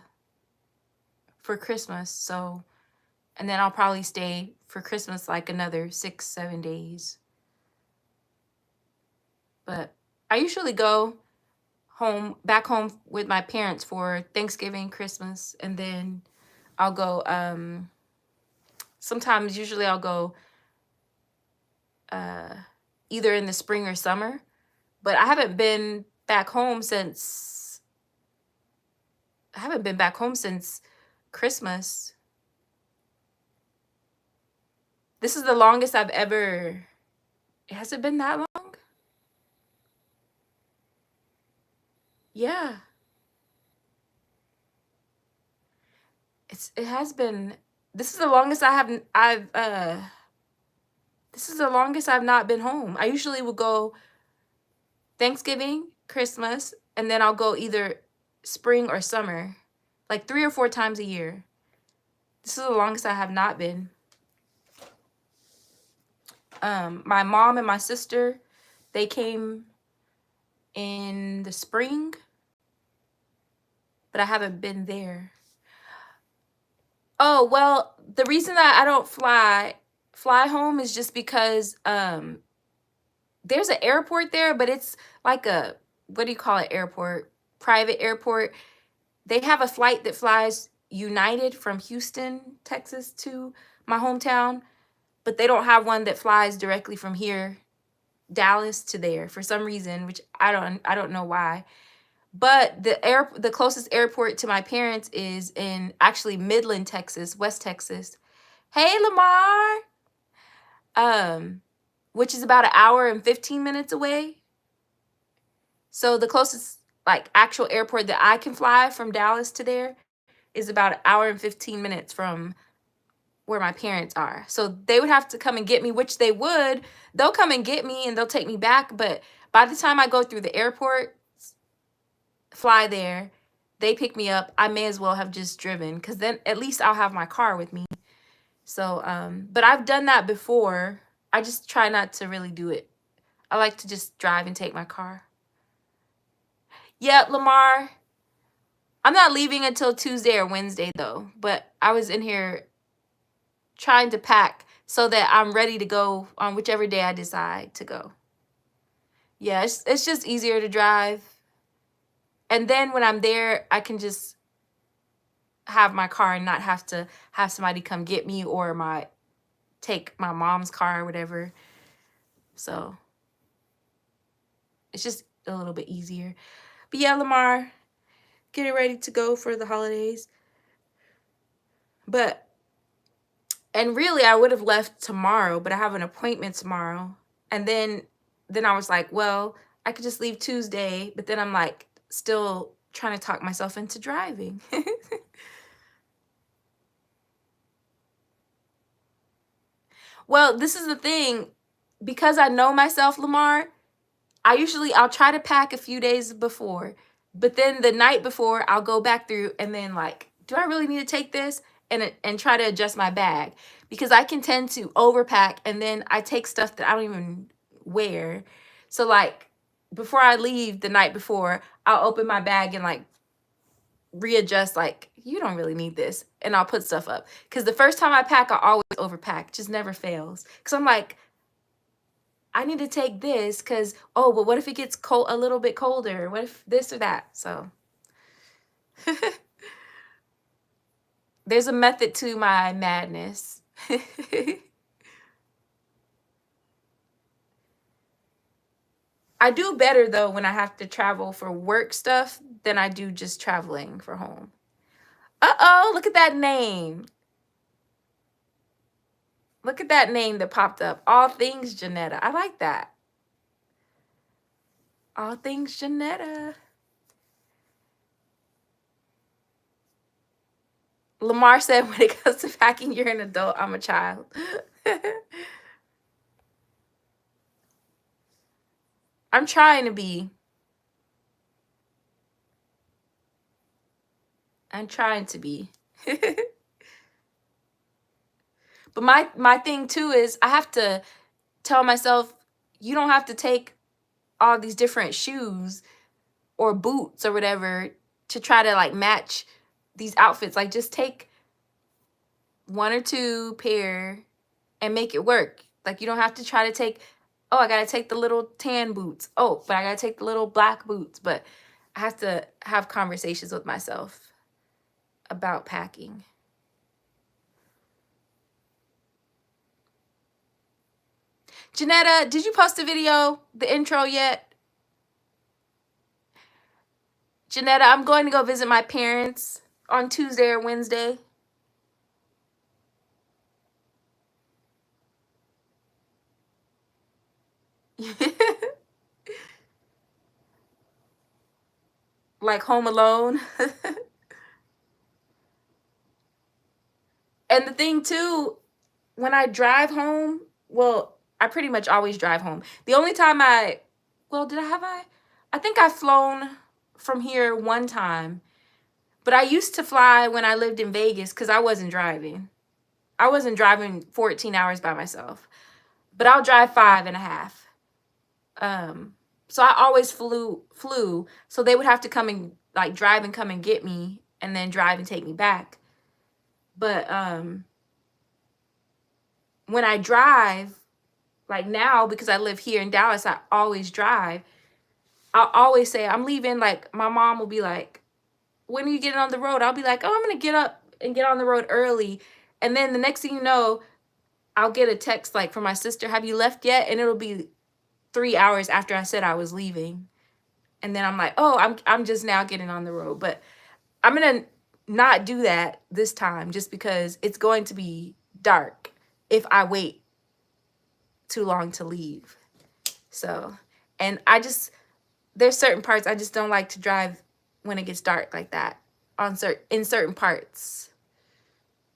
for Christmas. So, and then I'll probably stay for Christmas like another 6, 7 days. But I usually go back home with my parents for Thanksgiving, Christmas, and then I'll go sometimes, usually I'll go uh either in the spring or summer. But I haven't been back home since Christmas. This is the longest I've ever. Has it been that long? Yeah. It has been. This is the longest this is the longest I've not been home. I usually would go Thanksgiving, Christmas, and then I'll go either spring or summer, like 3 or 4 times a year. This is the longest I have not been. My mom and my sister, they came in the spring, but I haven't been there. Oh, well, the reason that I don't fly home is just because there's an airport there, but it's like a, what do you call it, airport? Private airport. They have a flight that flies United from Houston, Texas to my hometown, but they don't have one that flies directly from here, Dallas, to there for some reason, which I don't know why. But the closest airport to my parents is in actually Midland, Texas, West Texas. Hey, Lamar. Which is about an hour and 15 minutes away. So the closest like actual airport that I can fly from Dallas to there is about an hour and 15 minutes from where my parents are. So they would have to come and get me, which they would. They'll come and get me and they'll take me back. But by the time I go through the airport, fly there, they pick me up, I may as well have just driven, because then at least I'll have my car with me. So, but I've done that before. I just try not to really do it. I like to just drive and take my car. Yeah, Lamar, I'm not leaving until Tuesday or Wednesday though, but I was in here trying to pack so that I'm ready to go on whichever day I decide to go. Yeah, it's just easier to drive. And then when I'm there, I can just have my car and not have to have somebody come get me, or take my mom's car or whatever. So it's just a little bit easier. But yeah, Lamar, getting ready to go for the holidays. And really I would have left tomorrow, but I have an appointment tomorrow. And then I was like, well, I could just leave Tuesday, but then I'm like still trying to talk myself into driving. Well, this is the thing. Because I know myself, Lamar, I'll try to pack a few days before, but then the night before I'll go back through and then like, do I really need to take this? And try to adjust my bag, because I can tend to overpack and then I take stuff that I don't even wear. So like before I leave the night before, I'll open my bag and like readjust, like, you don't really need this, and I'll put stuff up. Because the first time I pack, I always overpack. Just never fails. Because I'm like, I need to take this because, oh, but what if it gets cold, a little bit colder? What if this or that? So there's a method to my madness. I do better though when I have to travel for work stuff than I do just traveling for home. Uh-oh, look at that name. Look at that name that popped up. All Things Janetta. I like that. All Things Janetta. Lamar said, when it comes to packing, you're an adult. I'm a child. I'm trying to be. I'm trying to be. But my thing too is I have to tell myself, you don't have to take all these different shoes or boots or whatever to try to like match these outfits. Like just take one or two pair and make it work. Like you don't have to try to take, oh, I gotta take the little tan boots. Oh, but I gotta take the little black boots. But I have to have conversations with myself about packing. Janetta, did you post the video, the intro yet? Janetta, I'm going to go visit my parents on Tuesday or Wednesday. Like Home Alone. And the thing too, when I drive home, well, I pretty much always drive home. The only time I think I've flown from here one time, but I used to fly when I lived in Vegas because I wasn't driving. I wasn't driving 14 hours by myself, but I'll drive 5.5. So I always flew, so they would have to come and like drive and come and get me and then drive and take me back. But when I drive, like now, because I live here in Dallas, I always drive. I'll always say I'm leaving. Like my mom will be like, when are you getting on the road? I'll be like, oh, I'm gonna get up and get on the road early. And then the next thing you know, I'll get a text like from my sister, have you left yet? And it'll be 3 hours after I said I was leaving. And then I'm like, oh, I'm just now getting on the road. But I'm gonna not do that this time just because it's going to be dark if I wait too long to leave. So, and there's certain parts I just don't like to drive when it gets dark like that in certain parts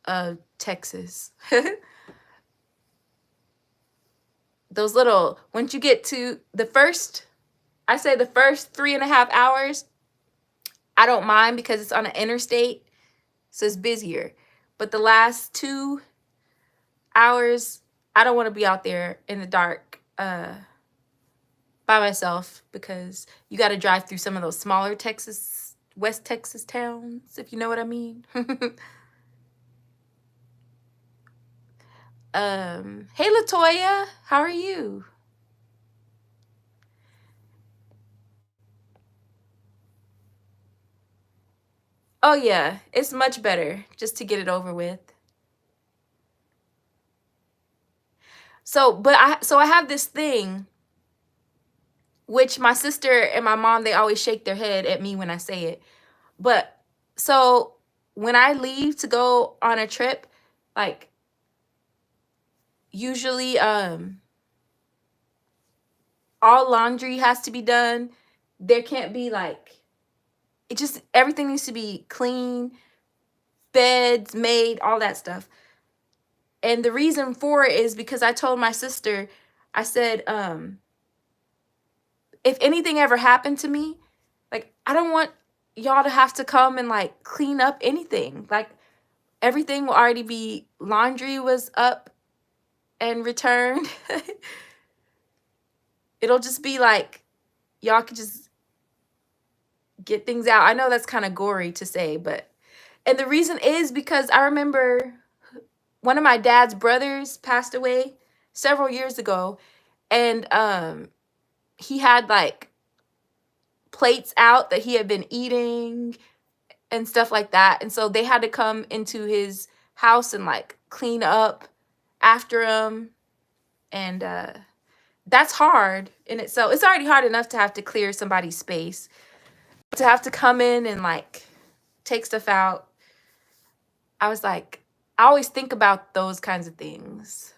of Texas. Those little, once you get to the first 3.5 hours, I don't mind because it's on an interstate, so it's busier. But the last 2 hours, I don't want to be out there in the dark by myself, because you got to drive through some of those smaller West Texas towns, if you know what I mean. Hey Latoya, how are you? Oh yeah, it's much better just to get it over with. So I have this thing, which my sister and my mom, they always shake their head at me when I say it. But so when I leave to go on a trip, like usually all laundry has to be done. There can't be like, everything needs to be clean, beds made, all that stuff. And the reason for it is because I told my sister, I said, if anything ever happened to me, like, I don't want y'all to have to come and like clean up anything. Like, everything will already be, laundry was up and returned. It'll just be like, y'all could just get things out. I know that's kind of gory to say, but, and the reason is because I remember one of my dad's brothers passed away several years ago, and he had like plates out that he had been eating and stuff like that. And so they had to come into his house and like clean up after him. And that's hard in itself. It's already hard enough to have to clear somebody's space. To have to come in and like take stuff out. I was like, I always think about those kinds of things,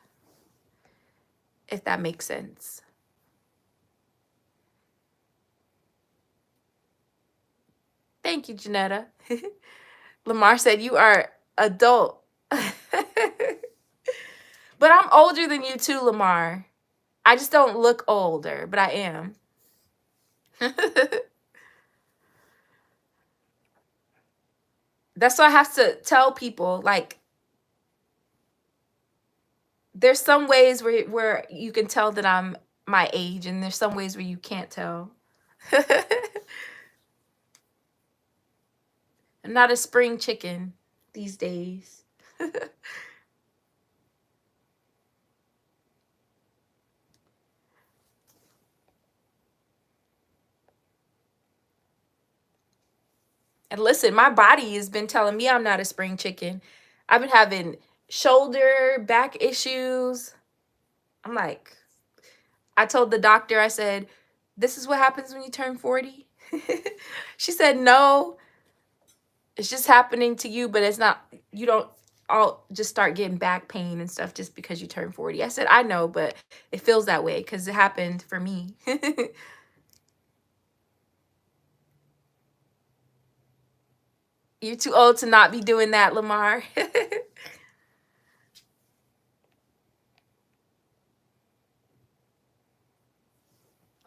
if that makes sense. Thank you, Janetta. Lamar said, you are adult. But I'm older than you too, Lamar. I just don't look older, but I am. That's why I have to tell people, like, there's some ways where you can tell that I'm my age, and there's some ways where you can't tell. I'm not a spring chicken these days. And listen, my body has been telling me I'm not a spring chicken. I've been having shoulder, back issues. I'm like, I told the doctor, I said, this is what happens when you turn 40. She said, no, it's just happening to you, but it's not, you don't all just start getting back pain and stuff just because you turn 40. I said, I know, but it feels that way because it happened for me. You're too old to not be doing that, Lamar.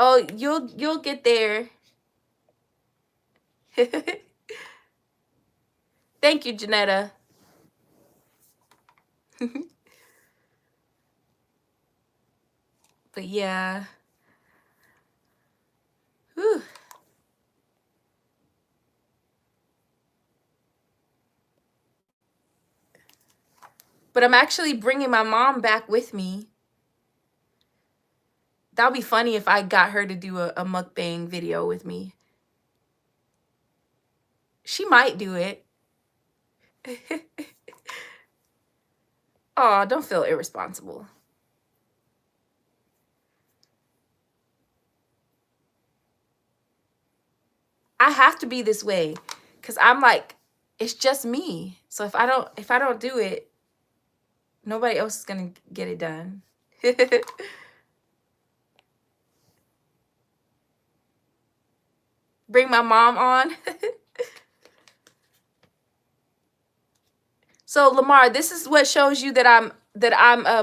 Oh, you'll get there. Thank you, Janetta. But yeah. Whew. But I'm actually bringing my mom back with me. That would be funny if I got her to do a mukbang video with me. She might do it. Oh, don't feel irresponsible. I have to be this way because I'm like, it's just me. So if I don't do it, nobody else is gonna get it done. Bring my mom on. So Lamar, this is what shows you that I'm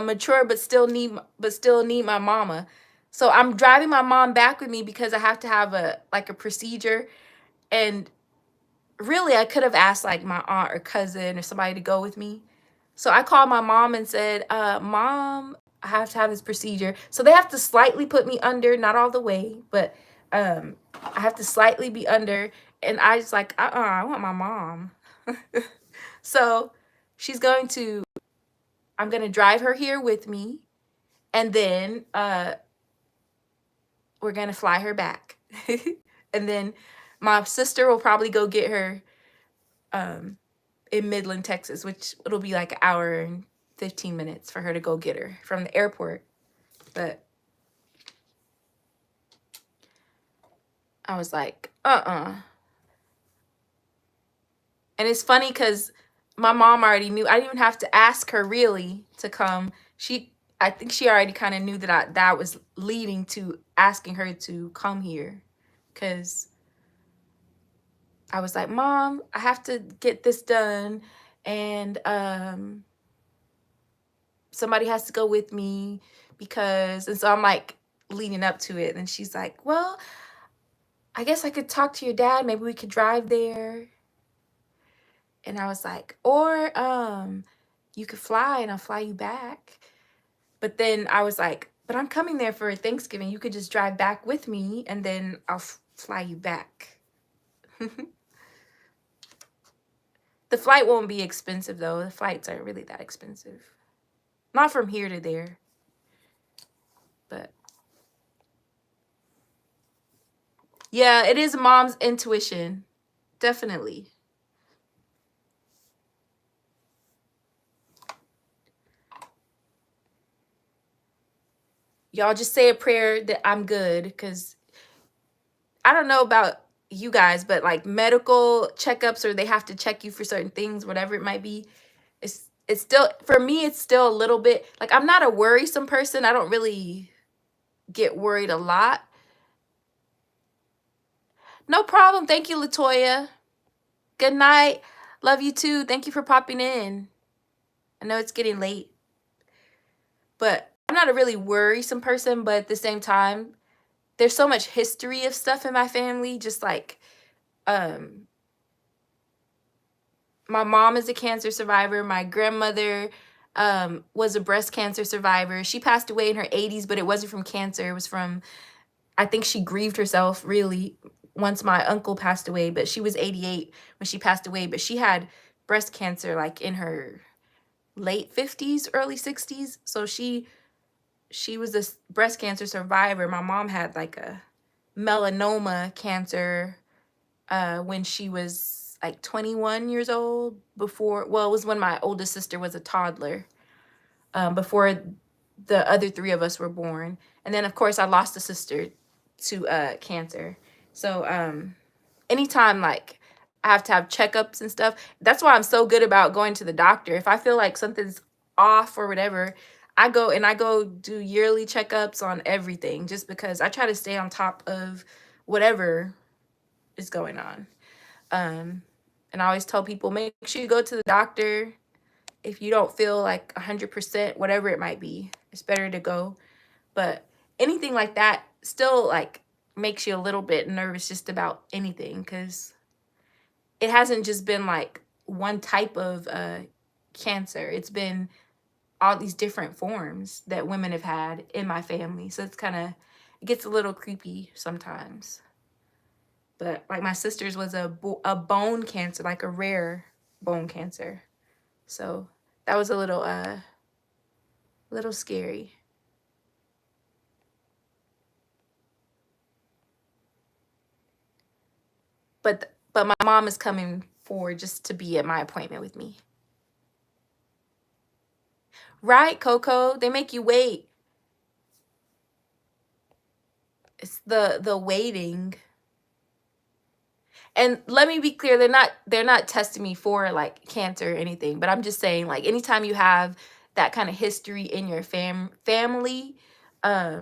mature but still need my mama. So I'm driving my mom back with me because I have to have a procedure, and really I could have asked like my aunt or cousin or somebody to go with me. So I called my mom and said, Mom, I have to have this procedure. So they have to slightly put me under, not all the way, but I have to slightly be under. And I was like, I want my mom. So she's going to, I'm going to drive her here with me. And then we're going to fly her back. And then my sister will probably go get her in Midland, Texas, which it'll be like an hour and 15 minutes for her to go get her from the airport. But I was like, And it's funny because my mom already knew. I didn't even have to ask her really to come. I think she already kind of knew that was leading to asking her to come here, because I was like, Mom, I have to get this done, and somebody has to go with me, and so I'm like, leading up to it. And she's like, well, I guess I could talk to your dad. Maybe we could drive there. And I was like, or you could fly and I'll fly you back. But then I was like, but I'm coming there for Thanksgiving. You could just drive back with me and then I'll fly you back. The flight won't be expensive though. The flights aren't really that expensive. Not from here to there. But yeah, it is mom's intuition. Definitely. Y'all just say a prayer that I'm good, because I don't know about you guys, but like medical checkups, or they have to check you for certain things, whatever it might be, it's still, for me, it's still a little bit like, I'm not a worrisome person. I don't really get worried a lot. No problem. Thank you, Latoya. Good night. Love you too. Thank you for popping in. I know it's getting late, but I'm not a really worrisome person, but at the same time, there's so much history of stuff in my family. Just like, my mom is a cancer survivor. My grandmother was a breast cancer survivor. She passed away in her 80s, but it wasn't from cancer. It was from, I think she grieved herself really once my uncle passed away, but she was 88 when she passed away, but she had breast cancer like in her late 50s, early 60s. So she was a breast cancer survivor. My mom had like a melanoma cancer when she was like 21 years old, before, well, it was when my oldest sister was a toddler, before the other three of us were born. And then of course I lost a sister to cancer. So anytime like I have to have checkups and stuff, that's why I'm so good about going to the doctor. If I feel like something's off or whatever, I go do yearly checkups on everything, just because I try to stay on top of whatever is going on. And I always tell people, make sure you go to the doctor if you don't feel like 100%, whatever it might be. It's better to go. But anything like that still like makes you a little bit nervous just about anything, because it hasn't just been like one type of cancer. It's been all these different forms that women have had in my family. So it's kind of, it gets a little creepy sometimes. But like my sister's was a bone cancer, like a rare bone cancer. So that was a little scary. But my mom is coming forward just to be at my appointment with me. Right, Coco? They make you wait. It's the waiting. And let me be clear, they're not testing me for like cancer or anything, but I'm just saying, like, anytime you have that kind of history in your family, any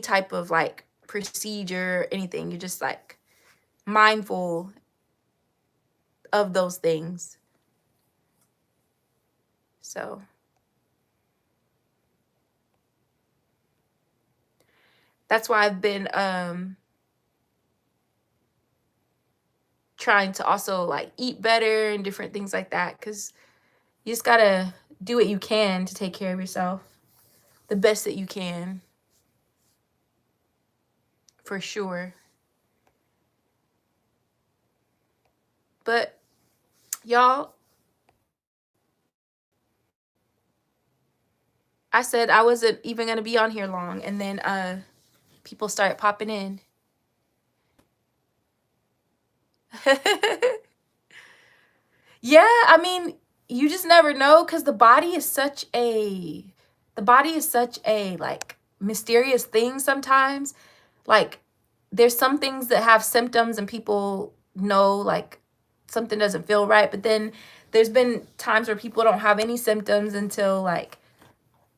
type of like procedure, anything, you're just like mindful of those things. So that's why I've been trying to also like eat better and different things like that, because you just gotta do what you can to take care of yourself the best that you can, for sure. But y'all, I said I wasn't even gonna be on here long, and then people started popping in. Yeah, I mean, you just never know, because the body is such a like mysterious thing sometimes. Like, there's some things that have symptoms and people know like something doesn't feel right, but then there's been times where people don't have any symptoms until like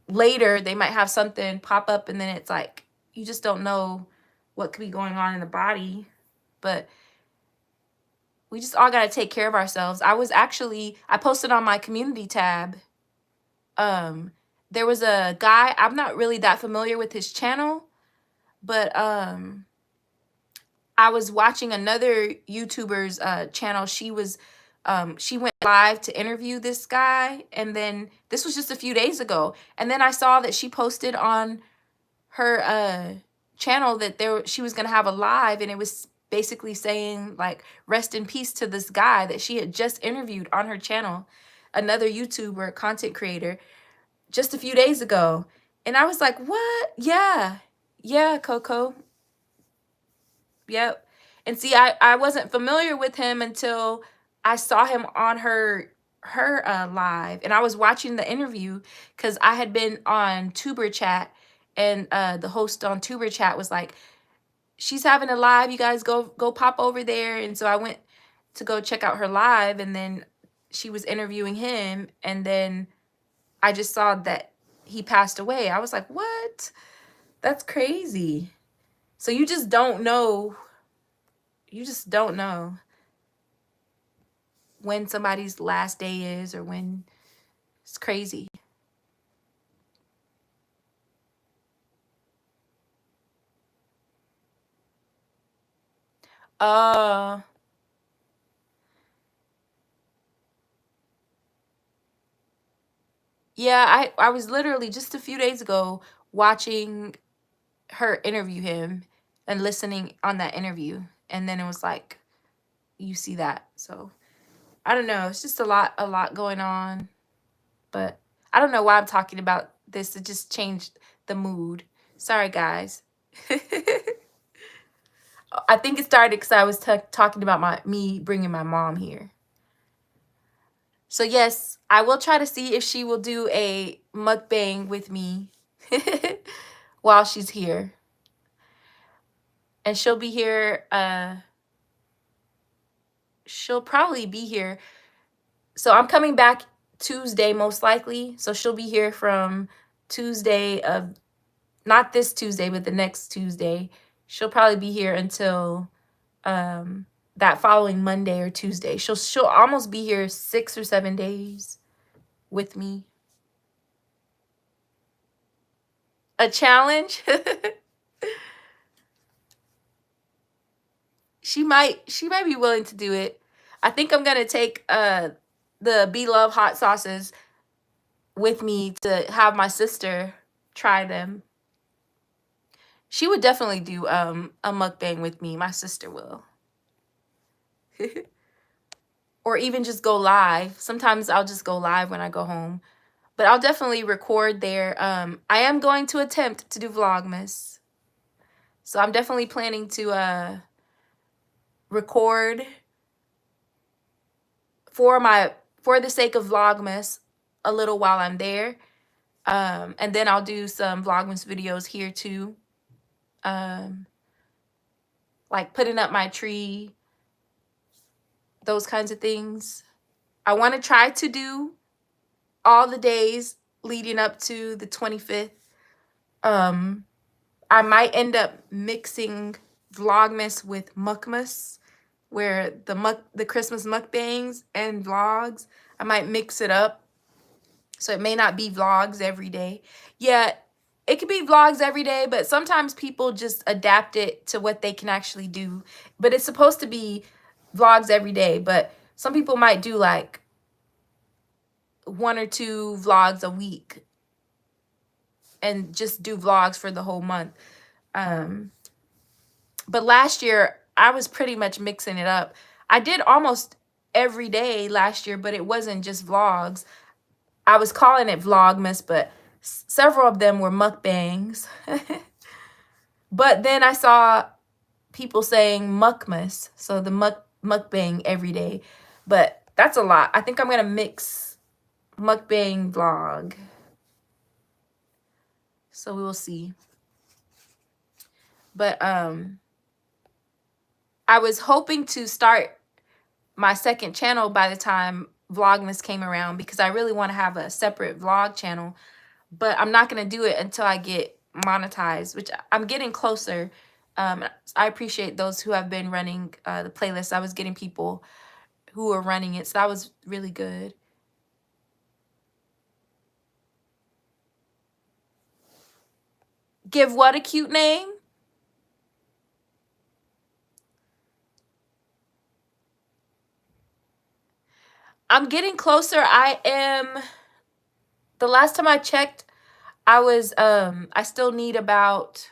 later they might have something pop up, and then it's like you just don't know what could be going on in the body. But we just all got to take care of ourselves. I posted on my community tab there was a guy, I'm not really that familiar with his channel, but I was watching another YouTuber's channel. She went live to interview this guy, and then this was just a few days ago. And then I saw that she posted on her channel that she was gonna have a live, and it was basically saying like rest in peace to this guy that she had just interviewed on her channel, another YouTuber content creator, just a few days ago. And I was like, what? Yeah, Coco. Yep. And see, I wasn't familiar with him until I saw him on her live, and I was watching the interview because I had been on Tuber Chat, and the host on Tuber Chat was like, she's having a live, you guys go pop over there. And so I went to go check out her live, and then she was interviewing him, and then I just saw that he passed away. I was like, what? That's crazy. So you just don't know. You just don't know when somebody's last day is, or when. It's crazy. Uh, yeah, I was literally just a few days ago watching her interview him and listening on that interview. And then it was like, you see that. So I don't know. It's just a lot going on. But I don't know why I'm talking about this. It just changed the mood. Sorry, guys. I think it started because I was talking about me bringing my mom here. So yes, I will try to see if she will do a mukbang with me while she's here. And she'll be here, she'll probably be here. So I'm coming back Tuesday most likely. So she'll be here from Tuesday of, not this Tuesday, but the next Tuesday. She'll probably be here until that following Monday or Tuesday. She'll almost be here 6 or 7 days with me. A challenge? she might be willing to do it. I think I'm gonna take the Be Love hot sauces with me to have my sister try them. She would definitely do a mukbang with me. My sister will. Or even just go live. Sometimes I'll just go live when I go home. But I'll definitely record there. I am going to attempt to do Vlogmas. So I'm definitely planning to record for the sake of Vlogmas a little while I'm there. And then I'll do some Vlogmas videos here too. Like putting up my tree, those kinds of things. I want to try to do all the days leading up to the 25th. I might end up mixing Vlogmas with Mukmas, where the Christmas mukbangs and vlogs, I might mix it up. So it may not be vlogs every day. Yeah, it could be vlogs every day, but sometimes people just adapt it to what they can actually do. But it's supposed to be vlogs every day, but some people might do like 1 or 2 vlogs a week and just do vlogs for the whole month. But last year, I was pretty much mixing it up. I did almost every day last year, but it wasn't just vlogs. I was calling it Vlogmas, but several of them were mukbangs. But then I saw people saying Mukmas, so the mukbang every day. But that's a lot. I think I'm going to mix mukbang vlog. So we will see. But I was hoping to start my second channel by the time Vlogmas came around, because I really want to have a separate vlog channel. But I'm not going to do it until I get monetized, which I'm getting closer. I appreciate those who have been running the playlist. I was getting people who were running it, so that was really good. Give what a cute name? I'm getting closer. The last time I checked, I still need about,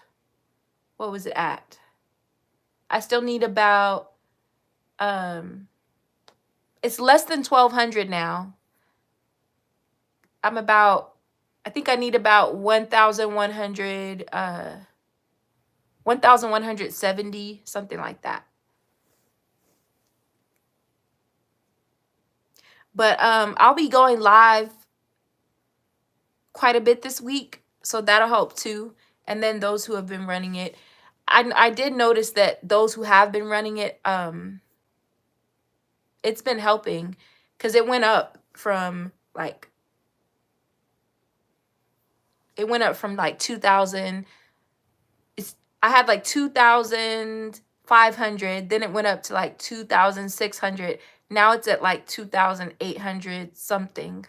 what was it at? I still need about, it's less than 1,200 now. I think I need about 1,100, 1,170, something like that. But I'll be going live quite a bit this week, so that'll help too. And then those who have been running it, I did notice that those who have been running it, it's been helping, because it went up from like 2,000. I had like 2,500, then it went up to like 2,600. Now it's at like 2,800 something.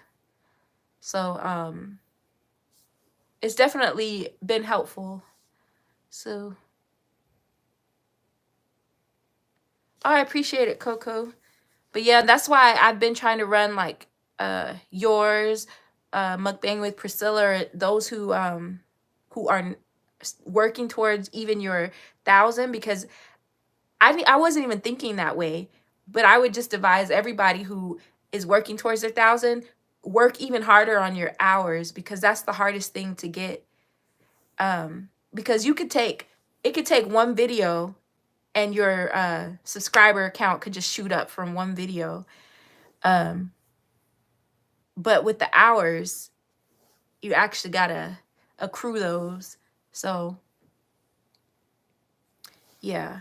So it's definitely been helpful. So I appreciate it, Coco. But yeah, that's why I've been trying to run like yours, mukbang with Priscilla, or those who are working towards even your 1,000, because I wasn't even thinking that way, but I would just advise everybody who is working towards their 1,000, work even harder on your hours, because that's the hardest thing to get. Because it could take one video and your subscriber count could just shoot up from one video. But with the hours, you actually gotta accrue those. So yeah.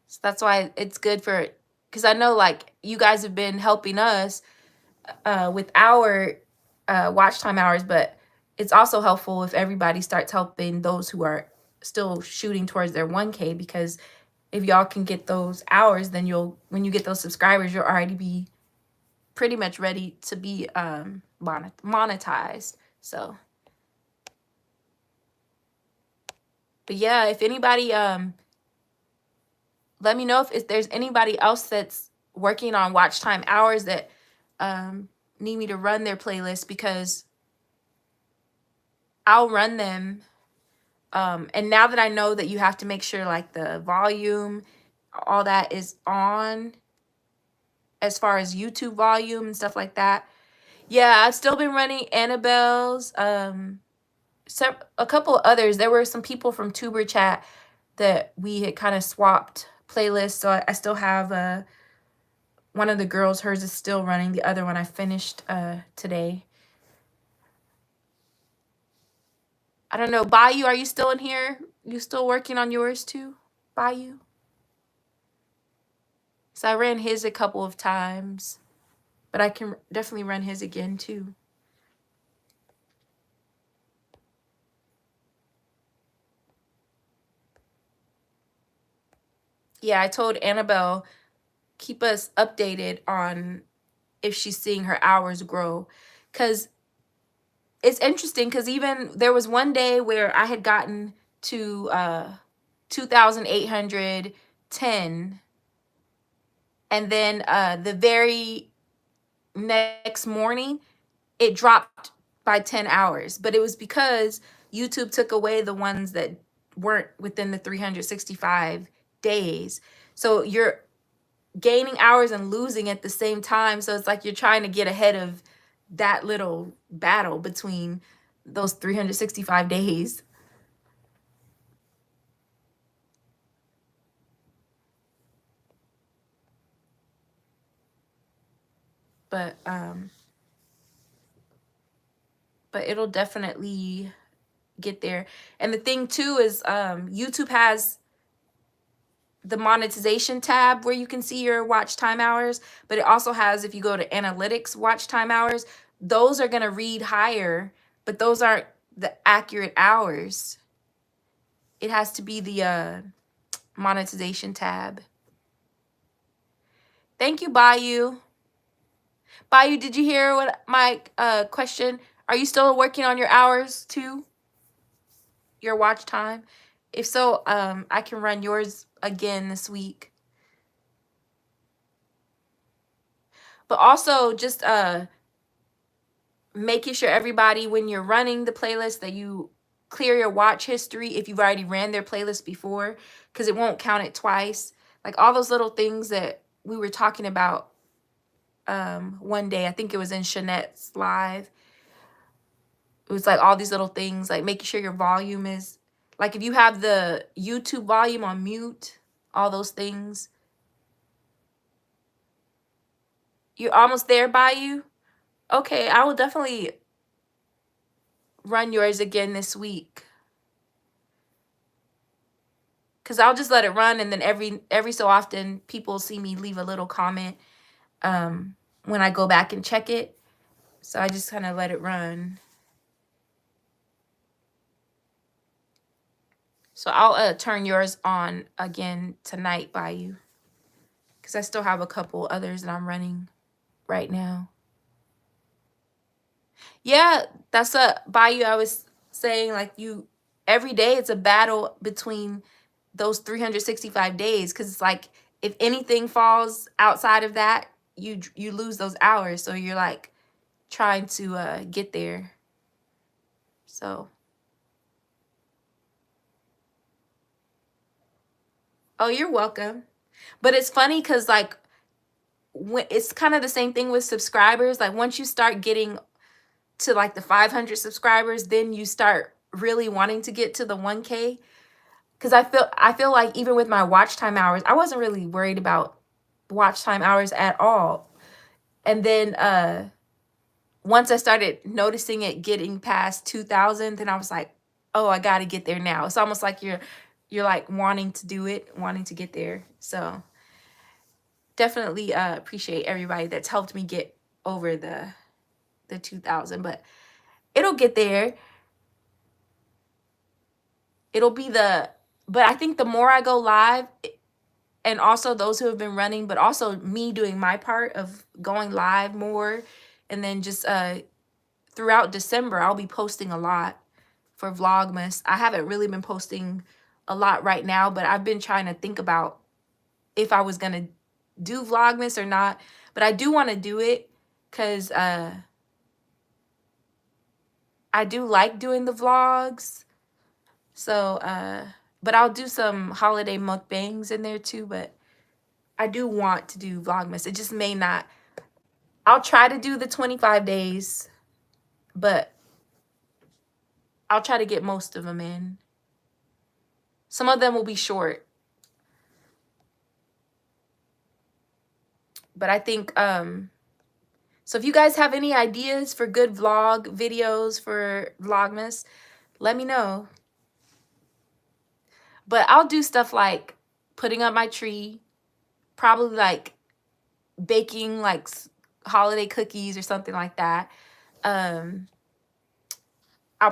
So that's why it's good because I know like you guys have been helping us with our watch time hours, but it's also helpful if everybody starts helping those who are still shooting towards their 1K, because if y'all can get those hours, then when you get those subscribers, you'll already be pretty much ready to be monetized. So, but yeah, if anybody, let me know if there's anybody else that's working on watch time hours that need me to run their playlist, because I'll run them. And now that I know that you have to make sure like the volume, all that is on, as far as YouTube volume and stuff like that. Yeah, I've still been running Annabelle's, a couple of others. There were some people from Tuber Chat that we had kind of swapped playlists. So I still have one of the girls, hers is still running. The other one I finished today. I don't know. Bayou, are you still in here? You still working on yours too, Bayou? So I ran his a couple of times, but I can definitely run his again too. Yeah, I told Annabelle, keep us updated on if she's seeing her hours grow, because it's interesting, because even there was one day where I had gotten to 2,810, and then the very next morning it dropped by 10 hours, but it was because YouTube took away the ones that weren't within the 365 days. So you're gaining hours and losing at the same time. So it's like you're trying to get ahead of that little battle between those 365 days. But it'll definitely get there. And the thing too is YouTube has the monetization tab where you can see your watch time hours, but it also has, if you go to analytics watch time hours, those are going to read higher, but those aren't the accurate hours. It has to be the monetization tab. Thank you, Bayou. Bayou, did you hear what my question? Are you still working on your hours too? your watch time? If so, I can run yours again this week. But also just making sure everybody, when you're running the playlist, that you clear your watch history if you've already ran their playlist before, because it won't count it twice. Like all those little things that we were talking about one day. I think it was in Shanette's live. It was like all these little things, like making sure your volume is, like if you have the YouTube volume on mute, all those things. You're almost there, by you? Okay, I will definitely run yours again this week. Because I'll just let it run, and then every so often people see me leave a little comment when I go back and check it. So I just kind of let it run. So I'll turn yours on again tonight, by you, because I still have a couple others that I'm running right now. Yeah, that's a Bayou. I was saying, like, you every day it's a battle between those 365 days, because it's like if anything falls outside of that, you lose those hours. So you're like trying to get there. So, oh, you're welcome. But it's funny because like when it's kind of the same thing with subscribers. Like once you start getting to like the 500 subscribers, then you start really wanting to get to the 1K. Because I feel like even with my watch time hours, I wasn't really worried about watch time hours at all. And then once I started noticing it getting past 2,000, then I was like, oh, I got to get there now. It's almost like you're like wanting to do it, wanting to get there. So definitely appreciate everybody that's helped me get over the 2,000, but it'll get there. It'll be but I think the more I go live, and also those who have been running, but also me doing my part of going live more, and then just throughout December, I'll be posting a lot for Vlogmas. I haven't really been posting a lot right now, but I've been trying to think about if I was going to do Vlogmas or not. But I do want to do it because I do like doing the vlogs. So, but I'll do some holiday mukbangs in there too. But I do want to do Vlogmas. It just may not. I'll try to do the 25 days, but I'll try to get most of them in. Some of them will be short. But I think, so if you guys have any ideas for good vlog videos for Vlogmas, let me know. But I'll do stuff like putting up my tree, probably like baking like holiday cookies or something like that. I'll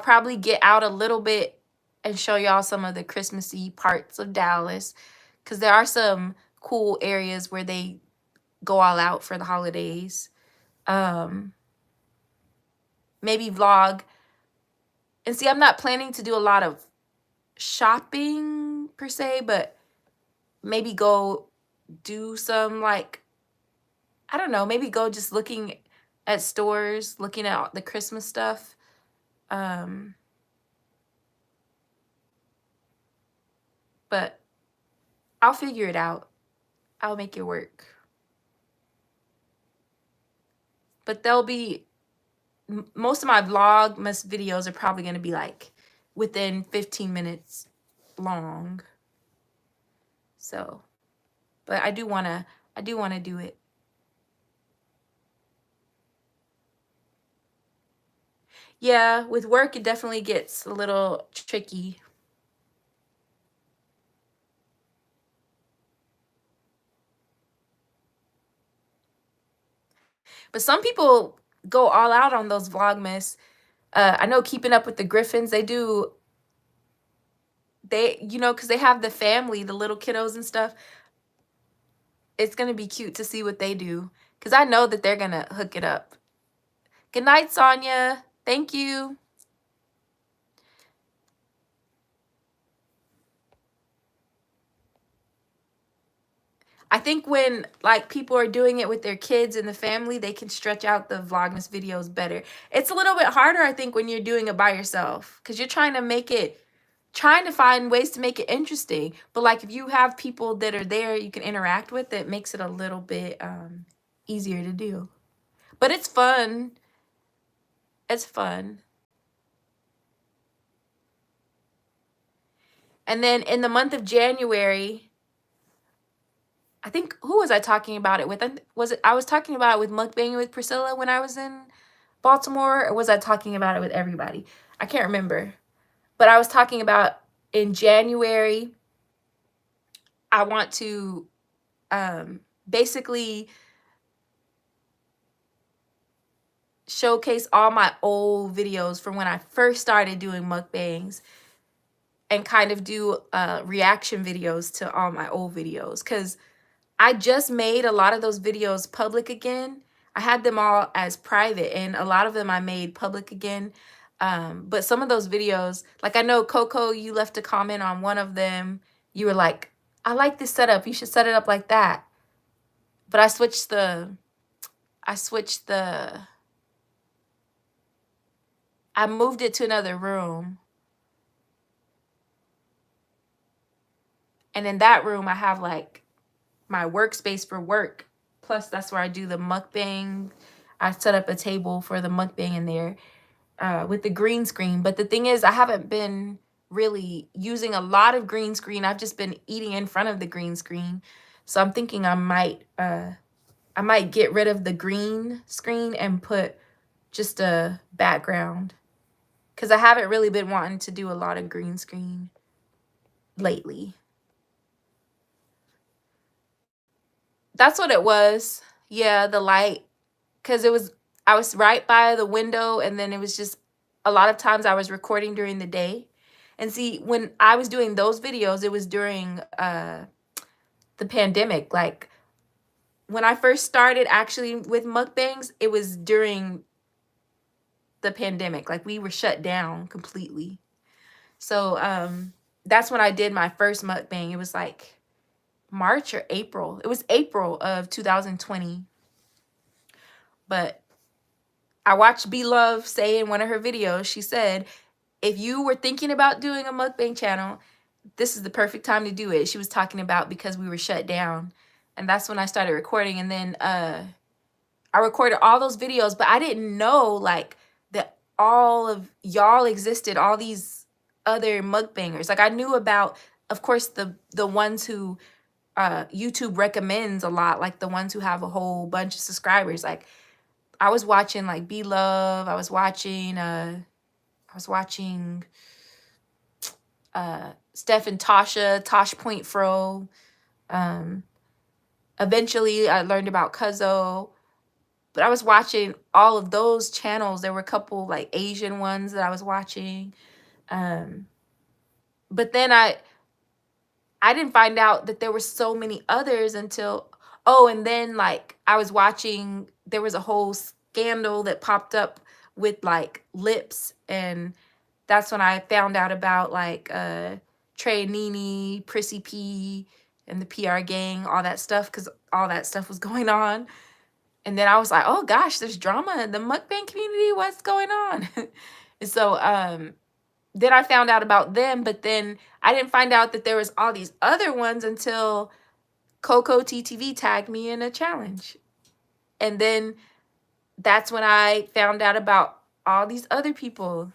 probably get out a little bit and show y'all some of the Christmassy parts of Dallas, because there are some cool areas where they go all out for the holidays. Maybe vlog. And see, I'm not planning to do a lot of shopping per se, but maybe go do some like, I don't know, maybe go just looking at stores, looking at the Christmas stuff. But I'll figure it out. I'll make it work. But they'll be, most of my Vlogmas videos are probably going to be like within 15 minutes long. So, but I do want to do it. Yeah, with work, it definitely gets a little tricky. But some people go all out on those Vlogmas. I know Keeping Up with the Griffins, they do, because they have the family, the little kiddos and stuff. It's going to be cute to see what they do, because I know that they're going to hook it up. Good night, Sonia. Thank you. I think when like people are doing it with their kids and the family, they can stretch out the Vlogmas videos better. It's a little bit harder, I think, when you're doing it by yourself because you're trying to make it, trying to find ways to make it interesting. But like if you have people that are there you can interact with, it makes it a little bit easier to do. But it's fun. It's fun. And then in the month of January, I think, who was I talking about it with? I was talking about it with Mukbang with Priscilla when I was in Baltimore, or was I talking about it with everybody? I can't remember. But I was talking about in January, I want to basically showcase all my old videos from when I first started doing mukbangs and kind of do reaction videos to all my old videos, because I just made a lot of those videos public again. I had them all as private and a lot of them I made public again. But some of those videos, like I know Coco, you left a comment on one of them. You were like, I like this setup. You should set it up like that. But I moved it to another room. And in that room, I have like my workspace for work. Plus, that's where I do the mukbang. I set up a table for the mukbang in there with the green screen. But the thing is, I haven't been really using a lot of green screen. I've just been eating in front of the green screen. So I'm thinking I might get rid of the green screen and put just a background, because I haven't really been wanting to do a lot of green screen lately. That's what it was. Yeah, the light. Because I was right by the window, and then it was just a lot of times I was recording during the day. And see, when I was doing those videos, it was during the pandemic. Like when I first started actually with mukbangs, it was during the pandemic. Like we were shut down completely. So that's when I did my first mukbang. It was like March or April. It was April of 2020. But I watched Love say in one of her videos, she said, if you were thinking about doing a mukbang channel, this is the perfect time to do it. She was talking about because we were shut down. And that's when I started recording. And then I recorded all those videos, but I didn't know like that all of y'all existed, all these other mukbangers. Like I knew about, of course, the ones who YouTube recommends a lot, like the ones who have a whole bunch of subscribers. Like I was watching like Love, I was watching Steph and Tasha, Tosh Point Fro. Eventually I learned about Cuzzo. But I was watching all of those channels. There were a couple like Asian ones that I was watching. But then I didn't find out that there were so many others until, oh, and then like I was watching, there was a whole scandal that popped up with like lips, and that's when I found out about like Trey and Nene, Prissy P, and the PR gang, all that stuff, because all that stuff was going on. And then I was like, oh gosh, there's drama in the mukbang community. What's going on? And so then I found out about them, but then I didn't find out that there was all these other ones until Coco TTV tagged me in a challenge. And then that's when I found out about all these other people.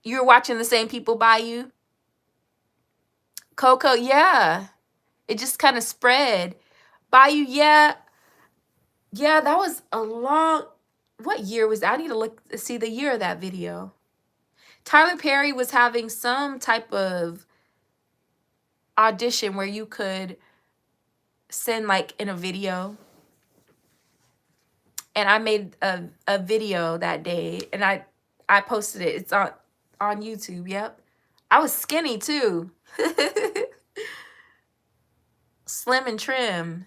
You're watching the same people by you? Coco, yeah. It just kind of spread. Bayou, yeah. Yeah, that was a long, what year was that? I need to look see the year of that video. Tyler Perry was having some type of audition where you could send like in a video. And I made a video that day, and I posted it. It's on YouTube, yep. I was skinny too. Slim and trim.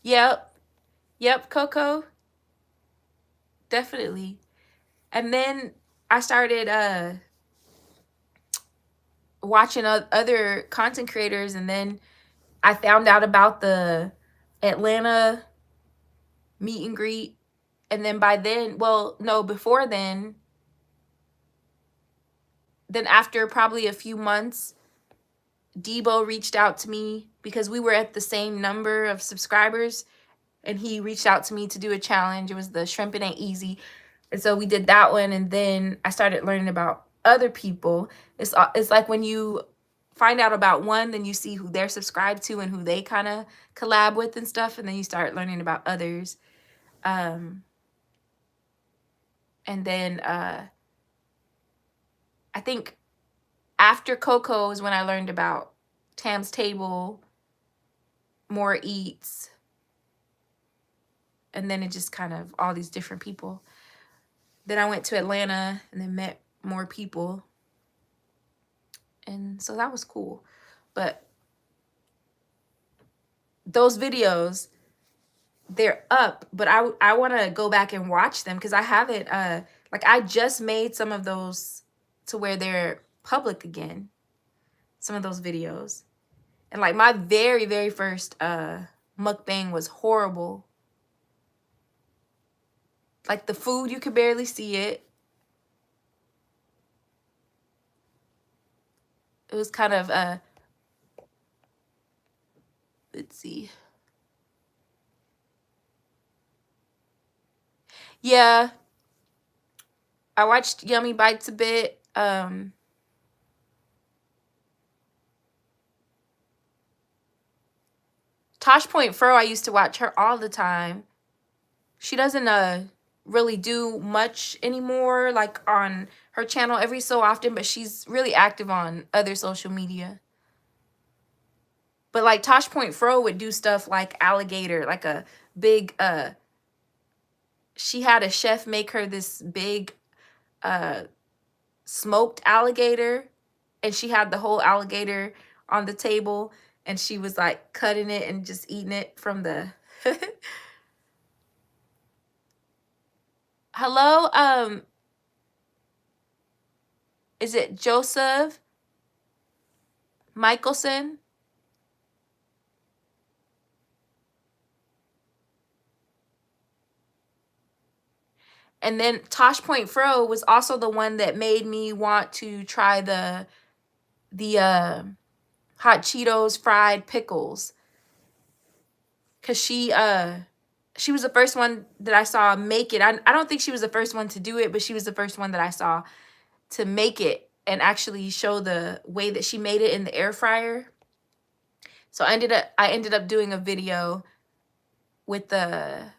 Yep. Yep, Coco. Definitely. And then I started watching other content creators, and then I found out about the Atlanta meet and greet. And then by then, well, no, before then after probably a few months, Debo reached out to me because we were at the same number of subscribers, and he reached out to me to do a challenge. It was the Shrimp It Ain't Easy. And so we did that one, and then I started learning about other people. It's like when you find out about one, then you see who they're subscribed to and who they kind of collab with and stuff, and then you start learning about others. And then I think after Coco is when I learned about Tam's Table, More Eats, and then it just kind of all these different people. Then I went to Atlanta and then met more people. And so that was cool. But those videos, they're up, but I want to go back and watch them because I haven't like I just made some of those to where they're public again. Some of those videos. And like my very first mukbang was horrible. Like the food, you could barely see it. It was kind of let's see. Yeah. I watched Yummy Bites a bit. Tosh Point Fro, I used to watch her all the time. She doesn't really do much anymore, like on her channel every so often, but she's really active on other social media. But like Tosh Point Fro would do stuff like alligator, like a big she had a chef make her this big smoked alligator, and she had the whole alligator on the table, and she was like cutting it and just eating it from the Hello, is it Joseph Michelson? And then Tosh Point Fro was also the one that made me want to try the hot Cheetos fried pickles, cuz she was the first one that I saw make it. I don't think she was the first one to do it, but she was the first one that I saw to make it and actually show the way that she made it in the air fryer. So I ended up doing a video with the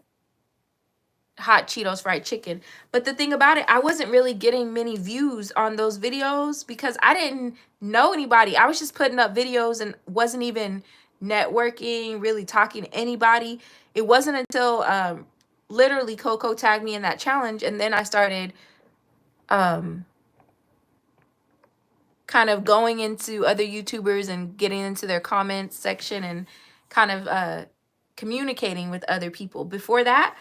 hot Cheetos fried chicken. But the thing about it, I wasn't really getting many views on those videos because I didn't know anybody. I was just putting up videos and wasn't even networking, really talking to anybody. It wasn't until literally Coco tagged me in that challenge, and then I started kind of going into other YouTubers and getting into their comments section and kind of communicating with other people. Before that,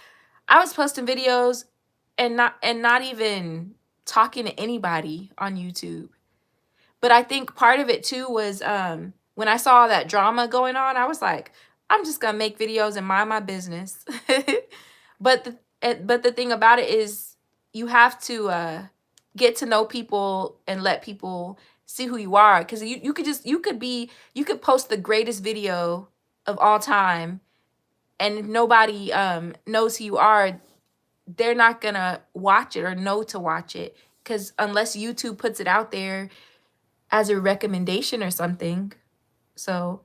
I was posting videos and not even talking to anybody on YouTube. But I think part of it too was when I saw that drama going on, I was like, I'm just gonna make videos and mind my business. But the thing about it is you have to get to know people and let people see who you are, because you could post the greatest video of all time, and if nobody knows who you are, they're not gonna watch it or know to watch it, because unless YouTube puts it out there as a recommendation or something. So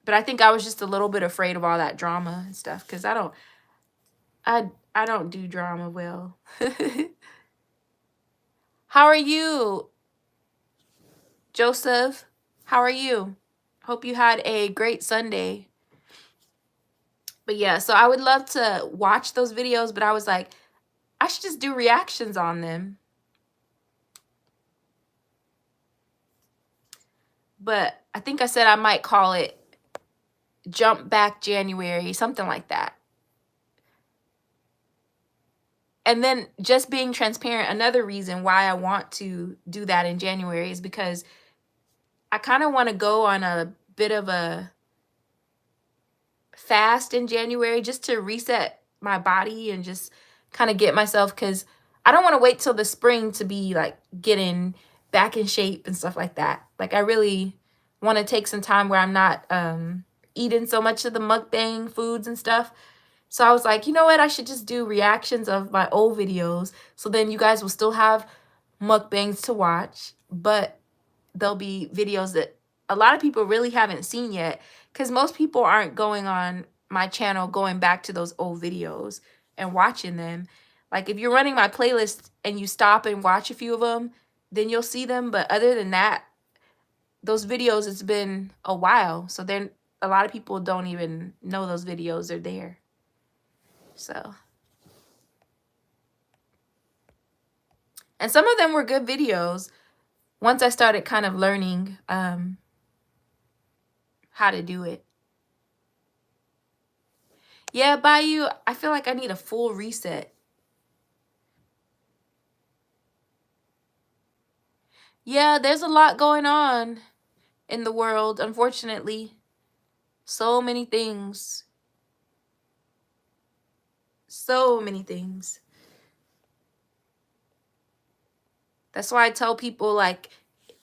but I think I was just a little bit afraid of all that drama and stuff, because I don't do drama well. How are you, Joseph? How are you? Hope you had a great Sunday. But yeah, so I would love to watch those videos, but I was like, I should just do reactions on them. But I think I said I might call it jump back January, something like that. And then just being transparent, another reason why I want to do that in January is because I kind of want to go on a bit of a fast in January just to reset my body and just kind of get myself, because I don't want to wait till the spring to be like getting back in shape and stuff like that. Like I really want to take some time where I'm not eating so much of the mukbang foods and stuff. So I was like, you know what? I should just do reactions of my old videos. So then you guys will still have mukbangs to watch, but there'll be videos that a lot of people really haven't seen yet, because most people aren't going on my channel going back to those old videos and watching them. Like if you're running my playlist and you stop and watch a few of them, then you'll see them. But other than that, those videos, it's been a while. So then a lot of people don't even know those videos are there. So, and some of them were good videos once I started kind of learning how to do it. Yeah, Bayou, I feel like I need a full reset. Yeah, there's a lot going on in the world, unfortunately. So many things. So many things. That's why I tell people, like,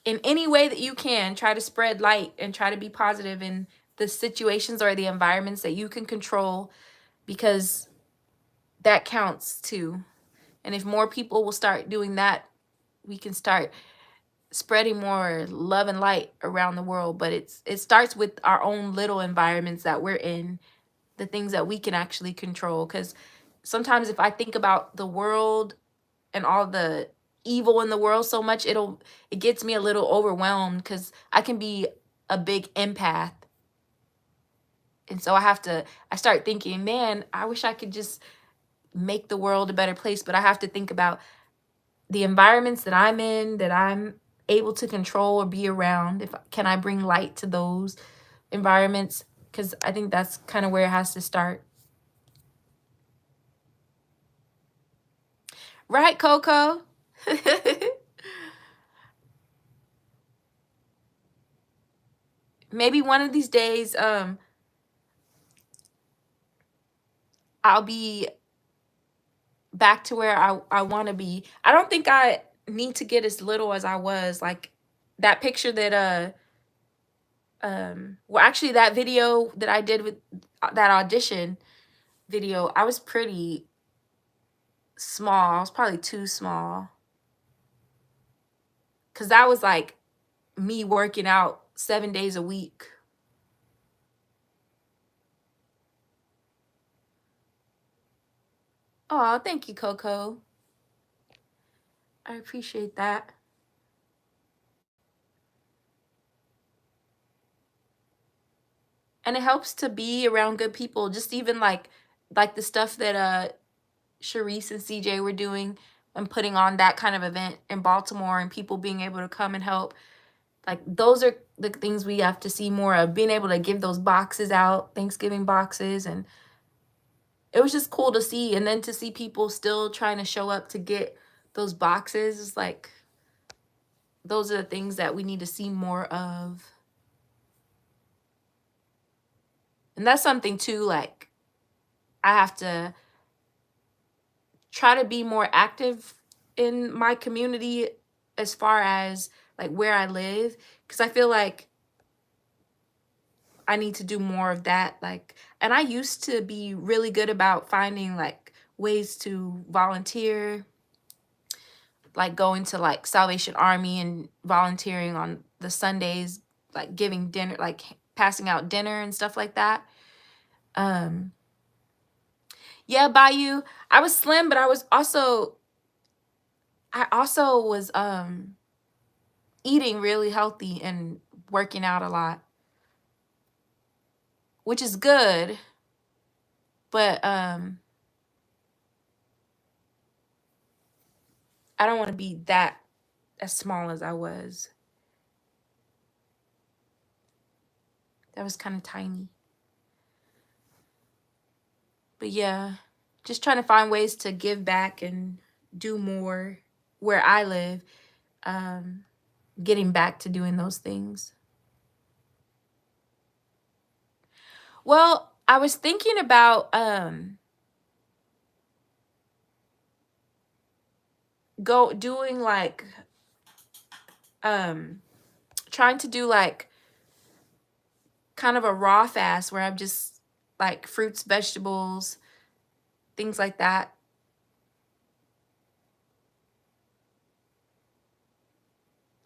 in any way that you can, try to spread light and try to be positive in the situations or the environments that you can control, because that counts too. And if more people will start doing that, we can start spreading more love and light around the world. But it starts with our own little environments that we're in, the things that we can actually control. Because sometimes if I think about the world and all the evil in the world so much, it gets me a little overwhelmed, because I can be a big empath. And so I start thinking, man, I wish I could just make the world a better place. But I have to think about the environments that I'm in, that I'm able to control or be around. If can I bring light to those environments? Because I think that's kind of where it has to start. Right, Coco? Maybe one of these days, I'll be back to where I want to be. I don't think I need to get as little as I was. Like that picture that well, actually that video that I did with that audition video, I was pretty small. I was probably too small, because that was like me working out 7 days a week. Oh, thank you, Coco. I appreciate that. And it helps to be around good people. Just even like the stuff that Sharice and CJ were doing and putting on that kind of event in Baltimore, and people being able to come and help. Like those are the things we have to see more of, being able to give those boxes out, Thanksgiving boxes. And it was just cool to see. And then to see people still trying to show up to get those boxes, it's like those are the things that we need to see more of. And that's something too, like I have to try to be more active in my community as far as like where I live, because I feel like I need to do more of that. Like, and I used to be really good about finding like ways to volunteer, like going to like Salvation Army and volunteering on the Sundays, like giving dinner, like passing out dinner and stuff like that. um yeah, Bayou, I was slim, but I also was eating really healthy and working out a lot, which is good. But I don't want to be that as small as I was. That was kind of tiny. But yeah, just trying to find ways to give back and do more where I live. Um, Getting back to doing those things. Well, I was thinking about go doing like um trying to do like kind of a raw fast where I'm just like fruits, vegetables, things like that.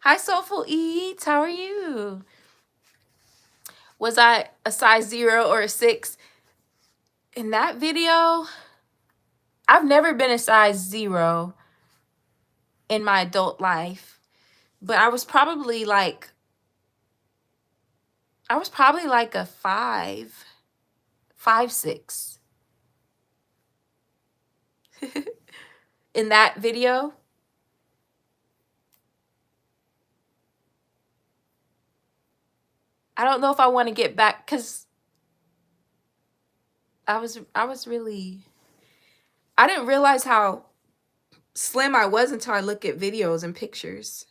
Hi, Soulful Eats. How are you? Was I a size 0 or a 6 in that video? I've never been a size 0 in my adult life, but I was probably like a 5, 6 in that video. I don't know if I want to get back because I was really, I didn't realize how slim I was until I look at videos and pictures.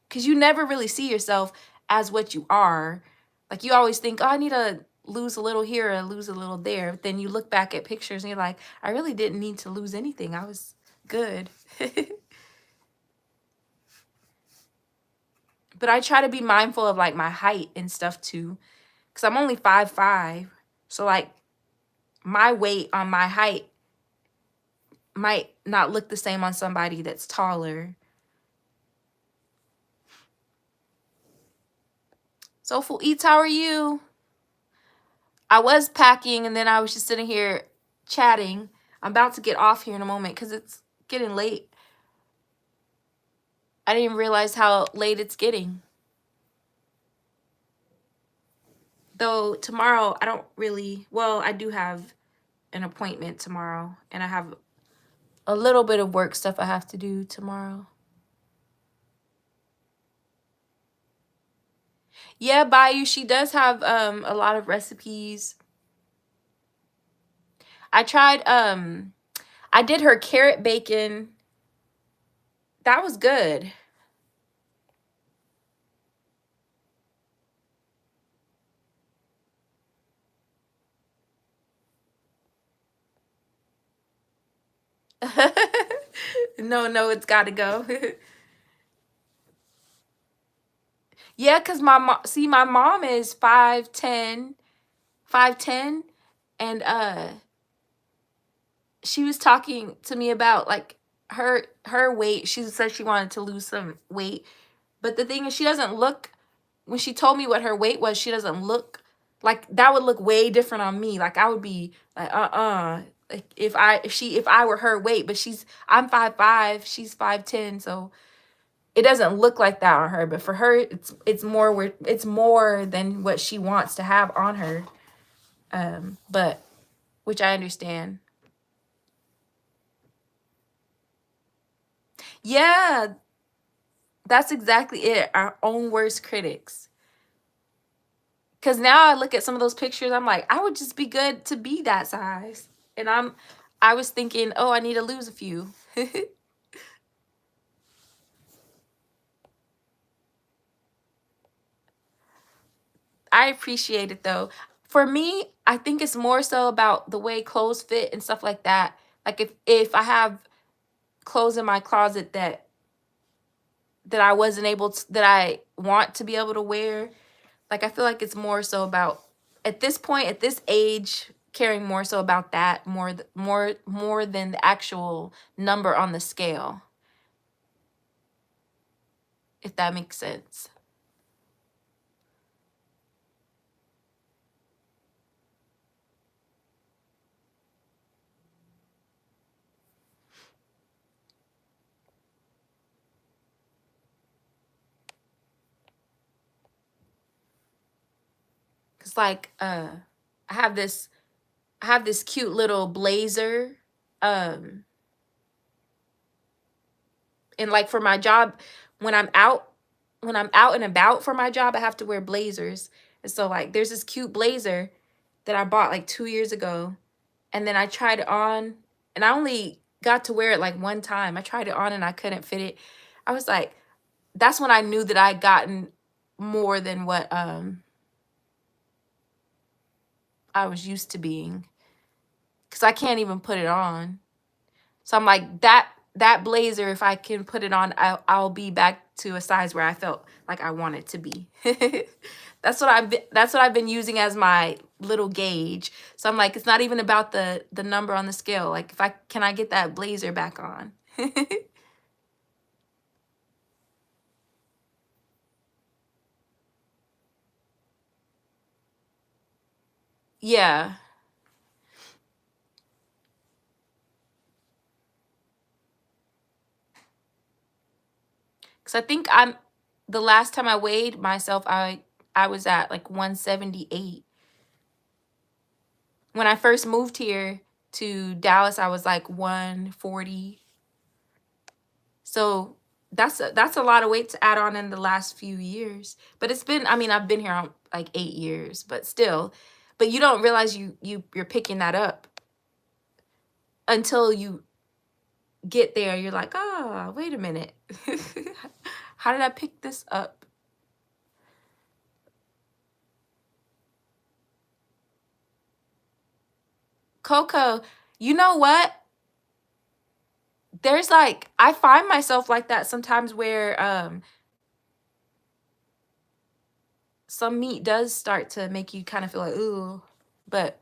Because you never really see yourself as what you are. Like you always think, oh, I need to lose a little here or lose a little there. But then you look back at pictures and you're like, I really didn't need to lose anything. I was good. But I try to be mindful of like my height and stuff too. Because I'm only 5'5". So like my weight on my height might not look the same on somebody that's taller. Soulful Eats, how are you? I was packing and then I was just sitting here chatting. I'm about to get off here in a moment because it's getting late. I didn't even realize how late it's getting. Though tomorrow, I don't really, well, I do have an appointment tomorrow and I have a little bit of work stuff I have to do tomorrow. Yeah, Bayou, she does have a lot of recipes. I tried, I did her carrot bacon. That was good. No, it's got to go. Yeah, because my mom, see, my mom is 5'10", 5'10", and she was talking to me about like her weight. She said she wanted to lose some weight, but the thing is, she doesn't look. When she told me what her weight was, she doesn't look like that. Would look way different on me. Like I would be like like if I were her weight, but I'm 5'5", she's 5'10", so it doesn't look like that on her. But for her, it's more than what she wants to have on her. But which I understand. Yeah, that's exactly it. Our own worst critics. Because now I look at some of those pictures, I'm like, I would just be good to be that size. And I was thinking, oh, I need to lose a few. I appreciate it though. For me, I think it's more so about the way clothes fit and stuff like that. Like if I have clothes in my closet that I wasn't able to, that I want to be able to wear, like I feel like it's more so about, at this point, at this age, caring more so about that more than the actual number on the scale, if that makes sense. Cause like I have this cute little blazer, um and like for my job, when I'm out and about for my job, I have to wear blazers. And so like there's this cute blazer that I bought like 2 years ago, and then I tried it on, and I only got to wear it like one time. I tried it on and I couldn't fit it. I was like, that's when I knew that I'd gotten more than what I was used to being, because I can't even put it on. So I'm like, that blazer, if I can put it on, I'll be back to a size where I felt like I wanted to be. That's what I've been using as my little gauge. So I'm like, it's not even about the number on the scale. Like, if I get that blazer back on. Yeah. Cause I think the last time I weighed myself, I was at like 178. When I first moved here to Dallas, I was like 140. So that's a lot of weight to add on in the last few years. But it's been, I mean, I've been here like 8 years, but still. But you don't realize you're picking that up until you get there. You're like, oh, wait a minute. How did I pick this up? Coco, you know what? There's like, I find myself like that sometimes where some meat does start to make you kind of feel like, ooh. But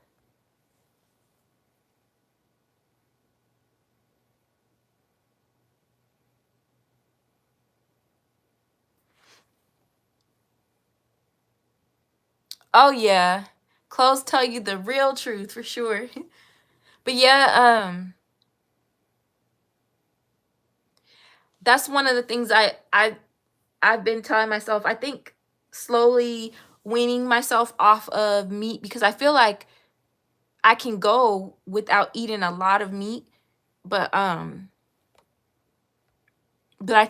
oh yeah, clothes tell you the real truth for sure. But yeah, that's one of the things I've been telling myself. I think slowly weaning myself off of meat, because I feel like I can go without eating a lot of meat, but I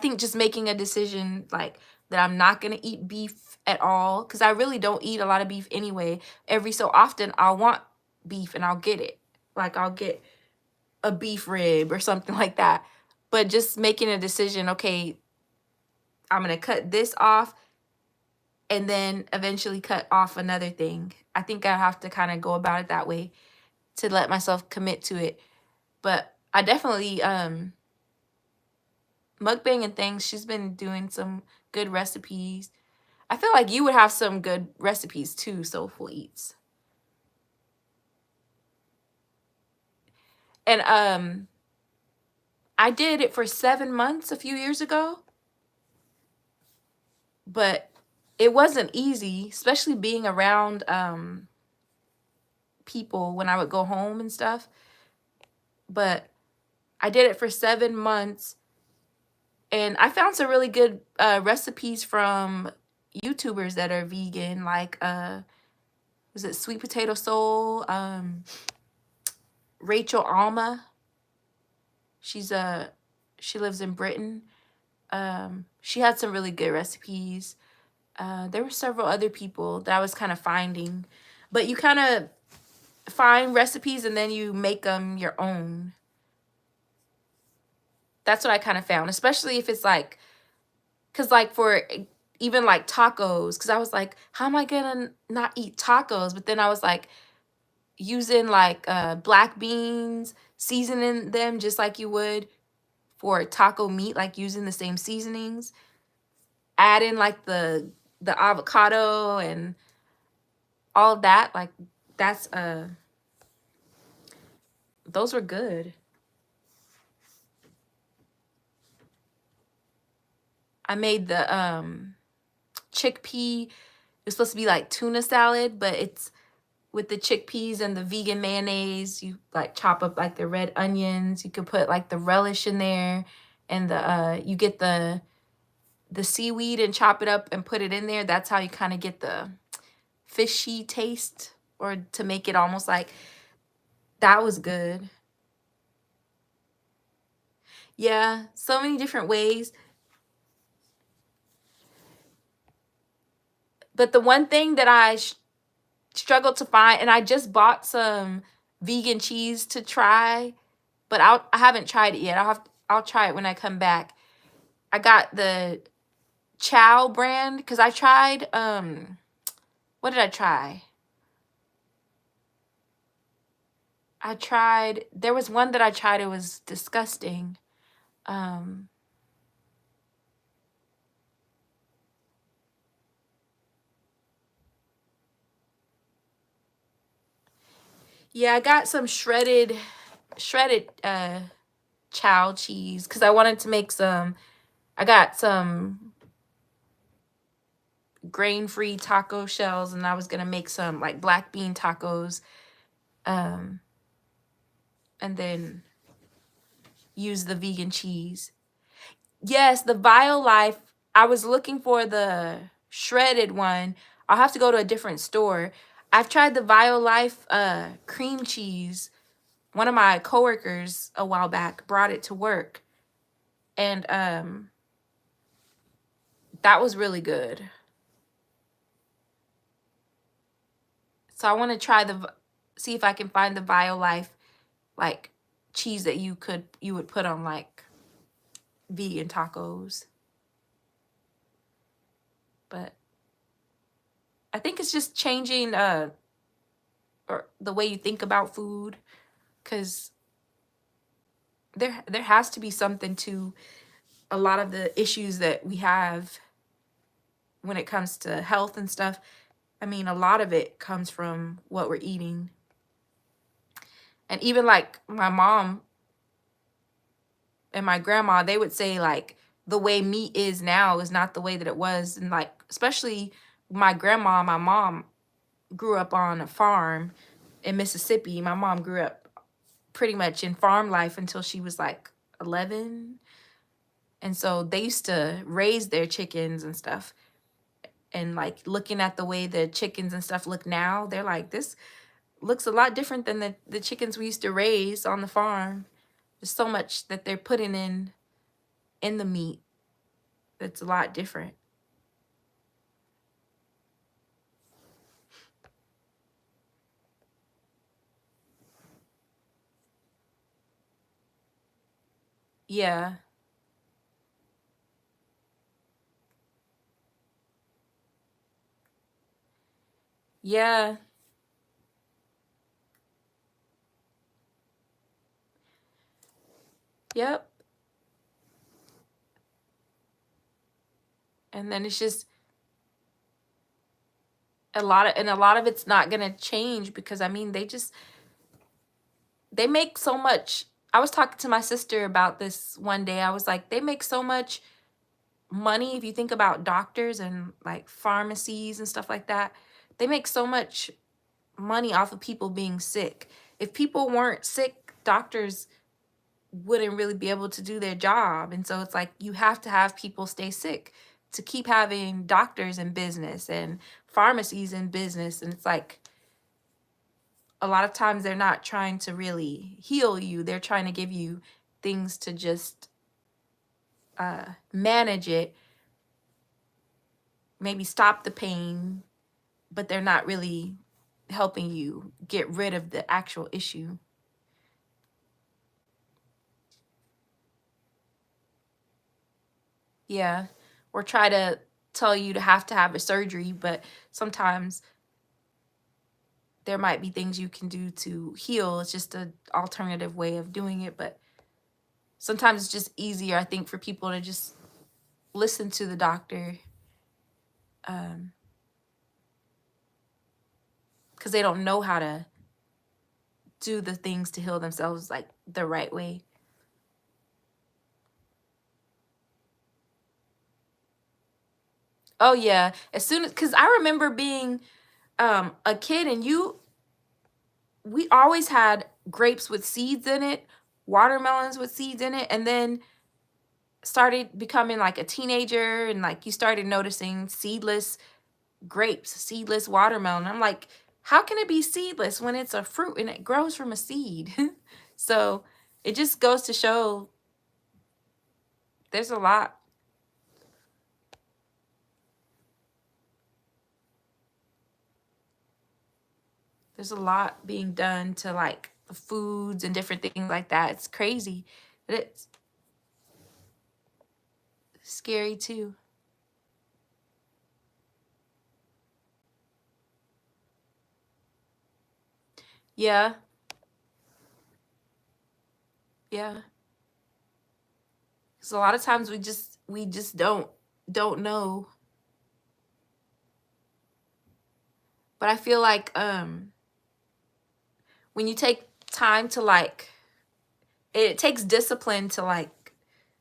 think just making a decision like that I'm not gonna eat beef at all, because I really don't eat a lot of beef anyway. Every so often I'll want beef and I'll get it. Like, I'll get a beef rib or something like that. But just making a decision, okay, I'm gonna cut this off and then eventually cut off another thing. I think I have to kind of go about it that way to let myself commit to it. But I definitely mukbang and things, she's been doing some good recipes. I feel like you would have some good recipes too, Soulful Eats. And I did it for 7 months a few years ago, but it wasn't easy, especially being around people when I would go home and stuff. But I did it for 7 months, and I found some really good recipes from YouTubers that are vegan, like was it Sweet Potato Soul, Rachel Alma. She's she lives in Britain. She had some really good recipes. There were several other people that I was kind of finding, but you kind of find recipes and then you make them your own. That's what I kind of found, especially if it's like, because like for even like tacos, because I was like, how am I gonna not eat tacos? But then I was like, using like black beans, seasoning them just like you would for taco meat, like using the same seasonings, add in like the avocado and all of that. Like, that's those were good. I made the chickpea, it's supposed to be like tuna salad, but it's with the chickpeas and the vegan mayonnaise. You like chop up like the red onions. You could put like the relish in there, and the you get the seaweed and chop it up and put it in there. That's how you kind of get the fishy taste, or to make it almost like, that was good. Yeah, so many different ways. But the one thing that I struggled to find, and I just bought some vegan cheese to try, but I haven't tried it yet. I'll try it when I come back. I got the Chow brand because I tried what did I try? There was one that I tried, it was disgusting. Um yeah, I got some shredded Chow cheese because I wanted to make some. I got some grain-free taco shells and I was gonna make some like black bean tacos, um, and then use the vegan cheese. Yes, the Life. I was looking for the shredded one. I'll have to go to a different store. I've tried the Life cream cheese. One of my coworkers a while back brought it to work, and that was really good. So I want to try see if I can find the Life like cheese that you would put on like vegan tacos. But I think it's just changing or the way you think about food, cuz there has to be something to a lot of the issues that we have when it comes to health and stuff. I mean, a lot of it comes from what we're eating. And even like my mom and my grandma, they would say like the way meat is now is not the way that it was. And like, especially my grandma, my mom grew up on a farm in Mississippi. My mom grew up pretty much in farm life until she was like 11. And so they used to raise their chickens and stuff. And like looking at the way the chickens and stuff look now, they're like, this looks a lot different than the chickens we used to raise on the farm. There's so much that they're putting in the meat that's a lot different. Yeah. Yeah. Yep. And then it's just a lot of it's not gonna change because I mean they make so much. I was talking to my sister about this one day. I was like, they make so much money if you think about doctors and like pharmacies and stuff like that. They make so much money off of people being sick. If people weren't sick, doctors wouldn't really be able to do their job. And so it's like you have to have people stay sick to keep having doctors in business and pharmacies in business. And it's like a lot of times they're not trying to really heal you. They're trying to give you things to just manage it, maybe stop the pain, but they're not really helping you get rid of the actual issue. Yeah. Or try to tell you to have a surgery, but sometimes there might be things you can do to heal. It's just an alternative way of doing it, but sometimes it's just easier, I think, for people to just listen to the doctor, because they don't know how to do the things to heal themselves like the right way. Oh yeah, as soon as, because I remember being a kid and we always had grapes with seeds in it, watermelons with seeds in it, and then started becoming like a teenager and like you started noticing seedless grapes, seedless watermelon. I'm like, how can it be seedless when it's a fruit and it grows from a seed? So it just goes to show there's a lot. There's a lot being done to like foods and different things like that. It's crazy. But it's scary too. Yeah. Yeah. Because a lot of times we just don't know. But I feel like when you take time to like, it takes discipline to like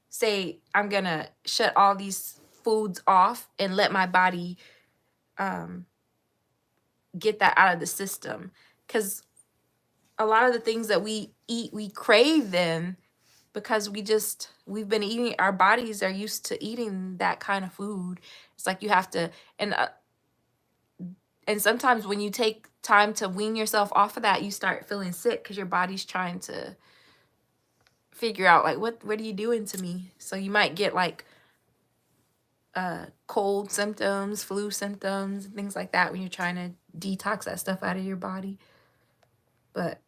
say I'm gonna shut all these foods off and let my body um get that out of the system. Because a lot of the things that we eat, we crave them because we've been eating, our bodies are used to eating that kind of food. It's like you have to, and and sometimes when you take time to wean yourself off of that, you start feeling sick because your body's trying to figure out like what are you doing to me. So you might get like cold symptoms, flu symptoms, and things like that when you're trying to detox that stuff out of your body. But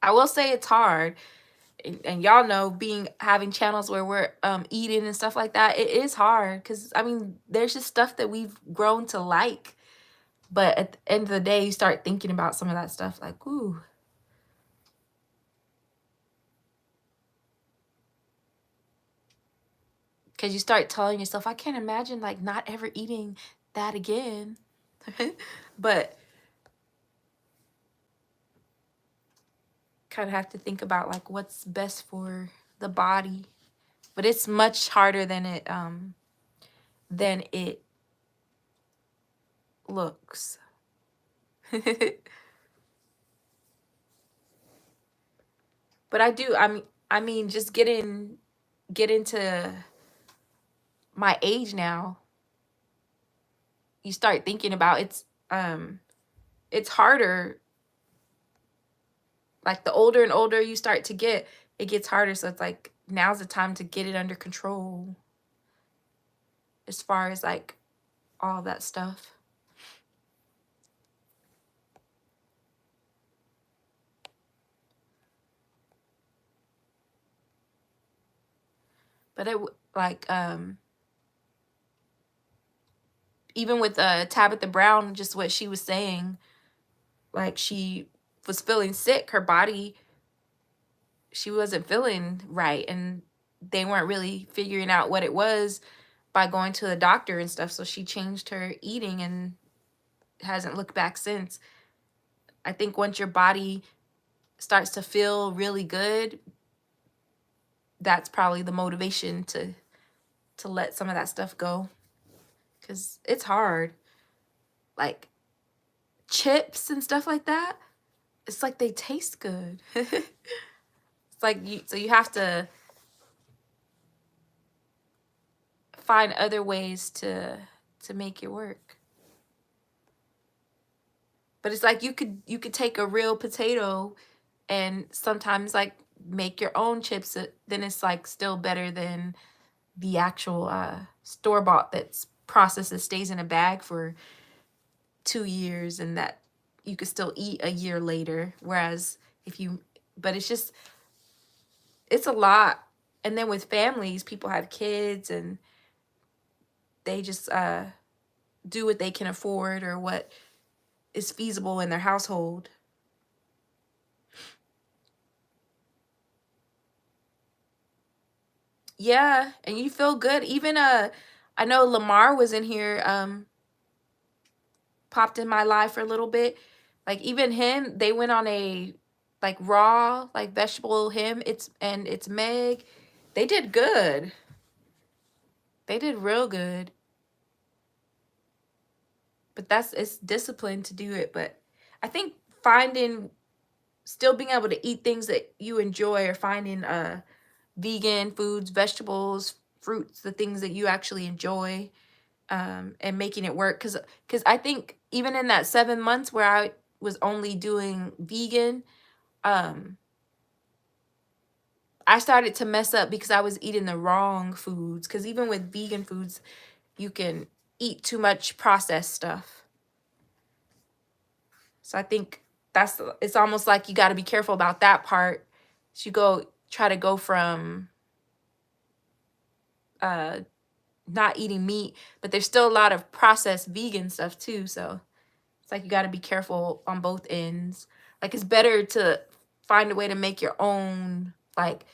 I will say it's hard. And y'all know, being having channels where we're eating and stuff like that, it is hard because I mean there's just stuff that we've grown to like, but at the end of the day you start thinking about some of that stuff like, ooh, because you start telling yourself, I can't imagine like not ever eating that again. But kind of have to think about like what's best for the body. But it's much harder than it looks. But I mean just get into my age now, you start thinking about it's harder. Like the older and older you start to get, it gets harder. So it's like now's the time to get it under control as far as like all that stuff. But like even with Tabitha Brown, just what she was saying, like she was feeling sick, her body, she wasn't feeling right, and they weren't really figuring out what it was by going to the doctor and stuff. So she changed her eating and hasn't looked back since. I think once your body starts to feel really good, that's probably the motivation to let some of that stuff go, because it's hard. Like chips and stuff like that, it's like they taste good. It's like you have to find other ways to make it work. But it's like you could take a real potato and sometimes like make your own chips. Then it's like still better than the actual store bought that's processed that stays in a bag for 2 years and that you could still eat a year later. Whereas if you, but it's just, it's a lot. And then with families, people have kids and they just do what they can afford or what is feasible in their household. Yeah, and you feel good. Even I know Lamar was in here, popped in my life for a little bit. Like even him, they went on a like raw, like vegetable him. It's Meg. They did good. They did real good. But it's discipline to do it. But I think finding, still being able to eat things that you enjoy, or finding vegan foods, vegetables, fruits, the things that you actually enjoy, and making it work. Because I think even in that 7 months where I was only doing vegan, um, I started to mess up because I was eating the wrong foods. Because even with vegan foods, you can eat too much processed stuff. So I think it's almost like you got to be careful about that part. So you try to go from uh not eating meat, but there's still a lot of processed vegan stuff too. So it's like you got to be careful on both ends. Like it's better to find a way to make your own like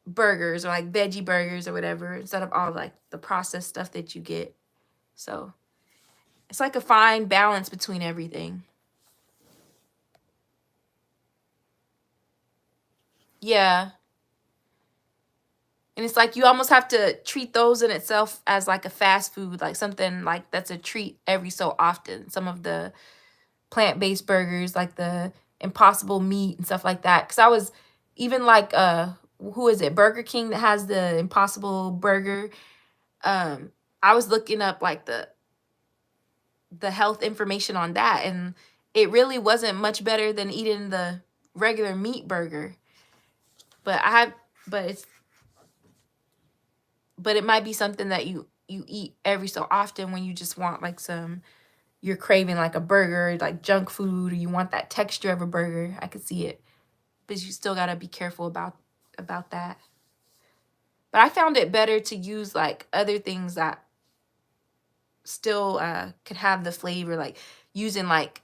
burgers or like veggie burgers or whatever instead of all like the processed stuff that you get. So it's like a fine balance between everything. Yeah. And it's like you almost have to treat those in itself as like a fast food, like something like that's a treat every so often. Some of the plant-based burgers, like the Impossible Meat and stuff like that. Because I was even like who is it? Burger King that has the Impossible Burger. I was looking up like the health information on that, and it really wasn't much better than eating the regular meat burger. But I have, but it's but it might be something that you eat every so often when you just want like you're craving like a burger, like junk food, or you want that texture of a burger. I could see it, but you still gotta be careful about that. But I found it better to use like other things that still could have the flavor, like using like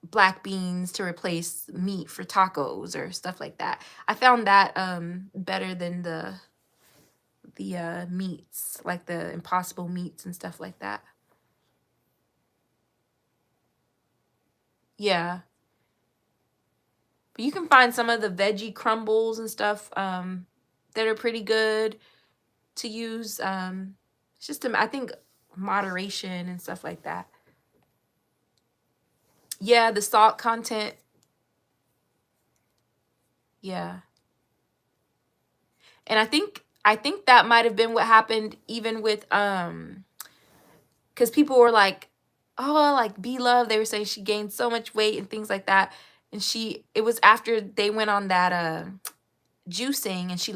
black beans to replace meat for tacos or stuff like that. I found that better than the meats, like the Impossible Meats and stuff like that. Yeah. But you can find some of the veggie crumbles and stuff that are pretty good to use. It's just, I think, moderation and stuff like that. Yeah, the salt content. Yeah. And I think that might have been what happened even with because people were like, oh, like B Love, they were saying she gained so much weight and things like that. And it was after they went on that juicing, and she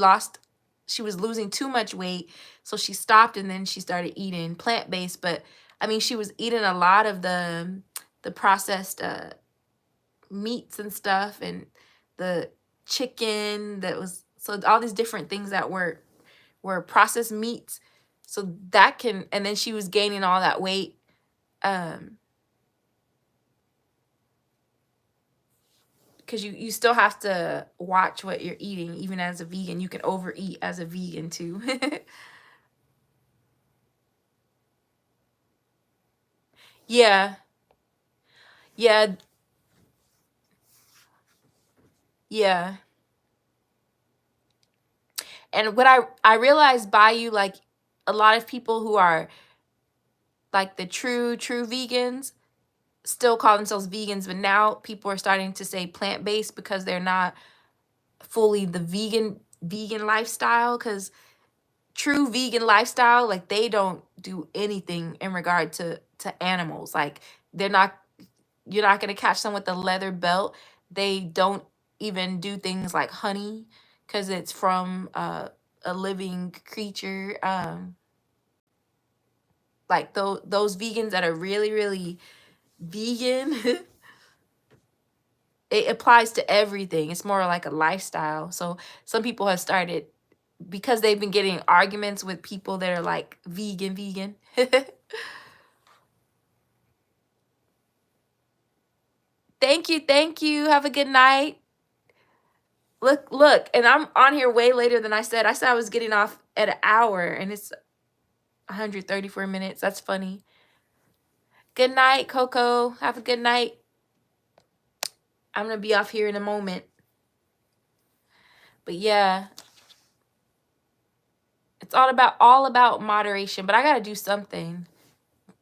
was losing too much weight, so she stopped, and then she started eating plant-based. But I mean, she was eating a lot of the processed meats and stuff, and the chicken that was, so all these different things that were processed meats. So that can, and then she was gaining all that weight. Because you still have to watch what you're eating, even as a vegan. You can overeat as a vegan too. Yeah, yeah, yeah. And what I realized by you, like a lot of people who are like the true vegans still call themselves vegans, but now people are starting to say plant-based because they're not fully the vegan lifestyle. Because true vegan lifestyle, like they don't do anything in regard to animals. Like they're not you're not going to catch them with a leather belt. They don't even do things like honey because it's from a living creature. Like those vegans that are really vegan, it applies to everything. It's more like a lifestyle. So some people have started, because they've been getting arguments with people that are like vegan. Thank you, thank you. Have a good night. Look, and I'm on here way later than I said. I said I was getting off at an hour, and it's 134 minutes. That's funny. Good night, Coco. Have a good night. I'm gonna be off here in a moment. But yeah, it's all about moderation. But I gotta do something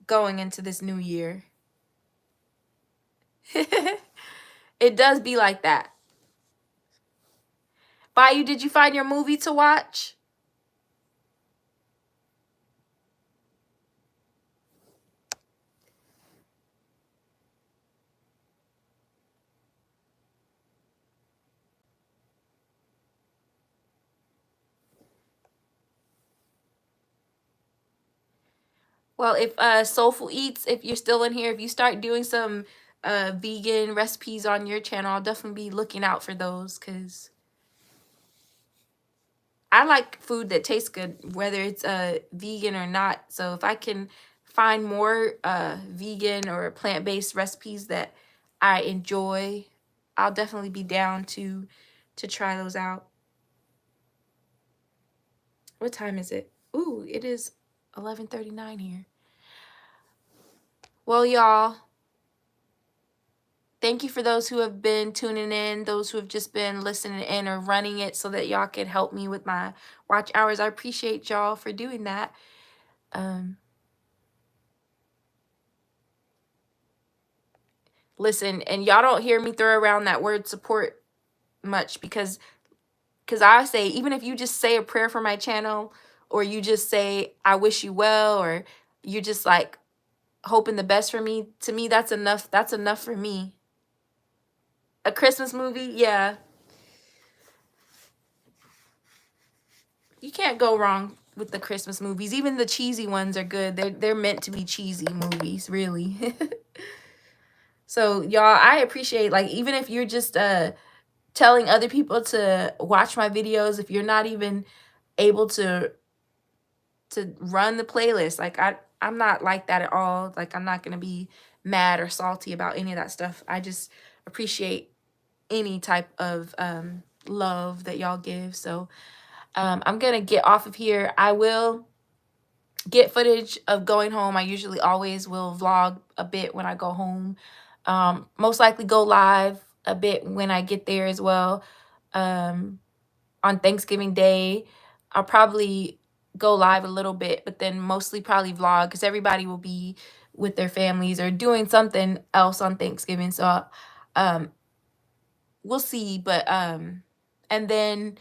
going into this new year. It does be like that. Bayou, did you find your movie to watch? Well, if Soulful Eats, if you're still in here, if you start doing some vegan recipes on your channel, I'll definitely be looking out for those, because I like food that tastes good, whether it's vegan or not. So if I can find more vegan or plant-based recipes that I enjoy, I'll definitely be down to try those out. What time is it? Ooh, it is 11:39 here. Well, y'all, thank you for those who have been tuning in, those who have just been listening in or running it so that y'all can help me with my watch hours. I appreciate y'all for doing that. Listen, and y'all don't hear me throw around that word support much, because I say, even if you just say a prayer for my channel, or you just say I wish you well, or you just like hoping the best for me, to me that's enough. That's enough for me. A Christmas movie, yeah, you can't go wrong with the Christmas movies. Even the cheesy ones are good. They're meant to be cheesy movies, really. So y'all, I appreciate, like, even if you're just telling other people to watch my videos, if you're not even able to run the playlist, like, I'm not like that at all. Like, I'm not gonna be mad or salty about any of that stuff. I just appreciate any type of love that y'all give. So I'm gonna get off of here. I will get footage of going home. I usually always will vlog a bit when I go home. Most likely go live a bit when I get there as well. On Thanksgiving Day, I'll probably go live a little bit, but then mostly probably vlog, because everybody will be with their families or doing something else on Thanksgiving. So we'll see. But and then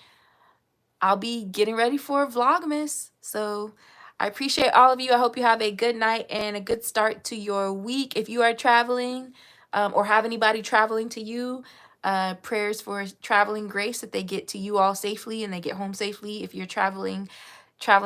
I'll be getting ready for Vlogmas. So I appreciate all of you. I hope you have a good night and a good start to your week. If you are traveling or have anybody traveling to you, prayers for traveling grace, that they get to you all safely and they get home safely. If you're traveling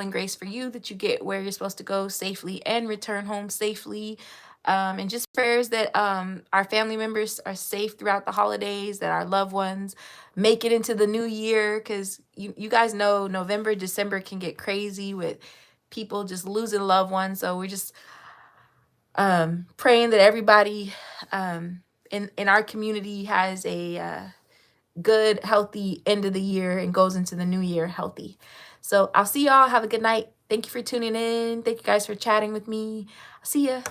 grace for you, that you get where you're supposed to go safely and return home safely. And just prayers that our family members are safe throughout the holidays, that our loved ones make it into the new year, because you guys know November, December can get crazy with people just losing loved ones. So we're just praying that everybody in our community has a good, healthy end of the year and goes into the new year healthy. So I'll see y'all. Have a good night. Thank you for tuning in. Thank you guys for chatting with me. I'll see ya.